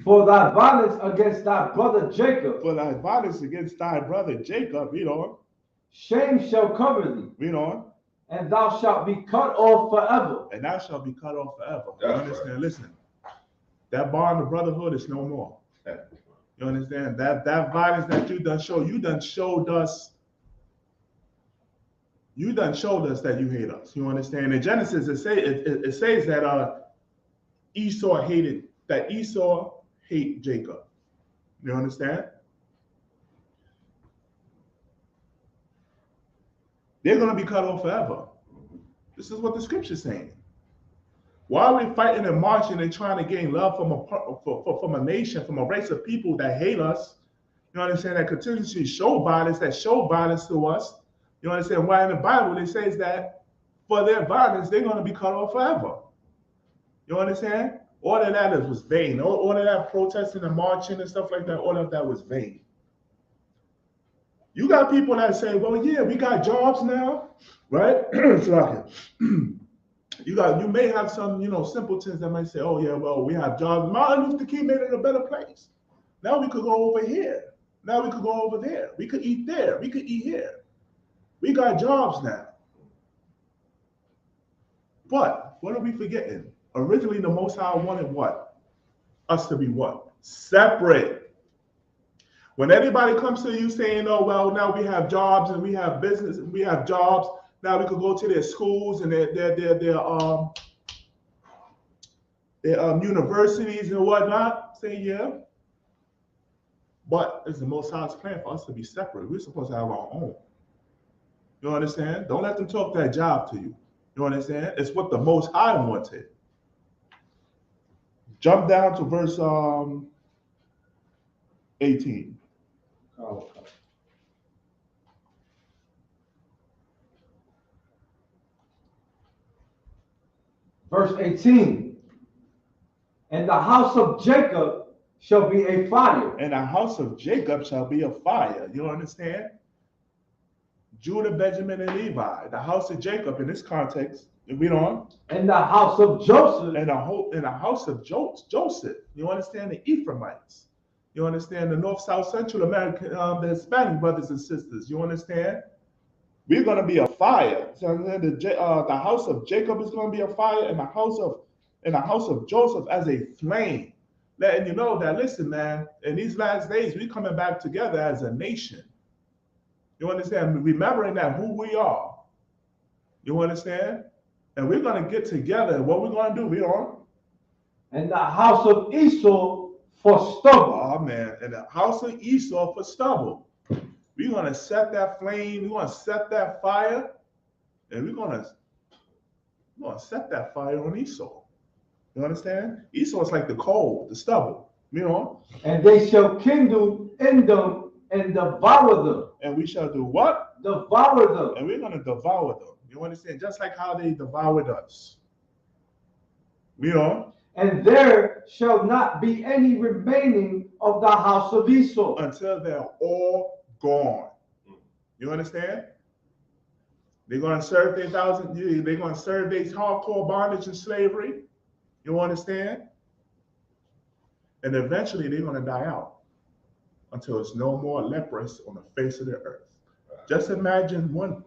For thy violence against thy brother Jacob. For thy violence against thy brother Jacob. Read on. Shame shall cover thee. Read on. And thou shalt be cut off forever. And thou shalt be cut off forever. You That's understand? right. Listen. That bond of brotherhood is no more. You understand? That violence that you done showed us that you hate us. You understand? In Genesis, it says that Esau hate Jacob. You understand? They're going to be cut off forever. This is what the scripture's saying. Why are we fighting and marching and trying to gain love from a nation, from a race of people that hate us? You understand? That continuously show violence to us. You understand why in the Bible it says that for their violence, they're going to be cut off forever. You understand? All of that was vain. All of that protesting and marching and stuff like that, all of that was vain. You got people that say, well, yeah, we got jobs now, right? You may have some, simpletons that might say, oh yeah, well, we have jobs. Martin Luther King made it a better place. Now we could go over here. Now we could go over there. We could eat there. We could eat here. We got jobs now. But what are we forgetting? Originally, the Most High wanted what? Us to be what? Separate. When anybody comes to you saying, oh, well, now we have jobs and we have business and we have jobs, now we could go to their schools and their universities and whatnot, say, yeah. But it's the Most High's plan for us to be separate. We're supposed to have our own. You understand? Don't let them talk that job to you. You understand? It's what the Most High wanted. Jump down to verse 18. Oh. Verse 18. And the house of Jacob shall be a fire. And the house of Jacob shall be a fire. You understand? Judah, Benjamin, and Levi. The house of Jacob in this context. Read on. And the house of Joseph. And the house of Joseph. You understand? The Ephraimites. You understand? The North, South, Central American, the Hispanic brothers and sisters. You understand? We're going to be a fire. So the house of Jacob is going to be a fire, and the house of Joseph as a flame. Letting you know that, listen, man, in these last days, we're coming back together as a nation. You understand? Remembering that who we are. You understand? And we're going to get together. And what we're going to do, we're on. And the house of Esau for stubble. Oh, man. And the house of Esau for stubble. We're going to set that flame. We're going to set that fire. And we're going to set that fire on Esau. You understand? Esau is like the coal, the stubble. You know? And they shall kindle in them and devour them. And we shall do what? Devour them. And we're going to devour them. You understand? Just like how they devoured us. You know? And there shall not be any remaining of the house of Esau. Until they're all gone. You understand? They're going to serve their they're going to serve their hardcore bondage and slavery. You understand? And eventually they're going to die out until there's no more lepers on the face of the earth. Just imagine one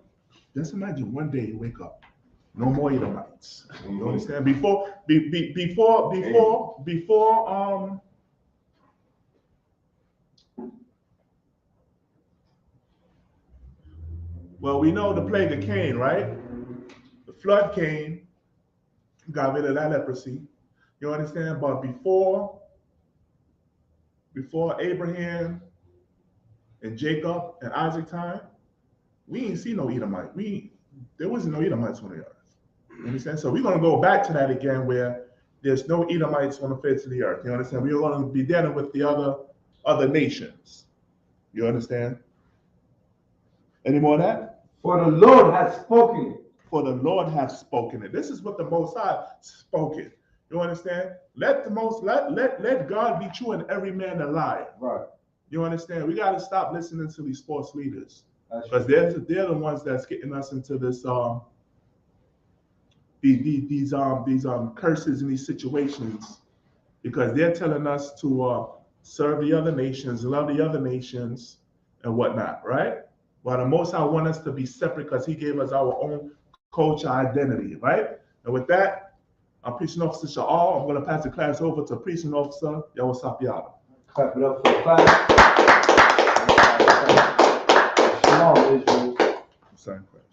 day you wake up, no more Edomites. You understand? Well, we know the plague of Cain, right? The flood came, got rid of that leprosy. You understand? But before Abraham and Jacob and Isaac time, we ain't see no Edomite. There wasn't no Edomites on the earth. You understand? So we're going to go back to that again where there's no Edomites on the face of the earth. You understand? We're going to be dealing with the other nations. You understand? Any more of that? For the Lord has spoken it. For the Lord has spoken it. This is what the Most High spoken. You understand? Let God be true and every man a liar. Right. You understand? We got to stop listening to these false leaders because That's they're the ones that's getting us into this these curses and these situations because they're telling us to serve the other nations, love the other nations, and whatnot, right? While the Most High want us to be separate because He gave us our own culture identity, right? And with that, I'm Preaching Officer Sha'al. I'm going to pass the class over to Preaching Officer Yawasapiada. Clap it up for the class. Shalom, Israel. Same question.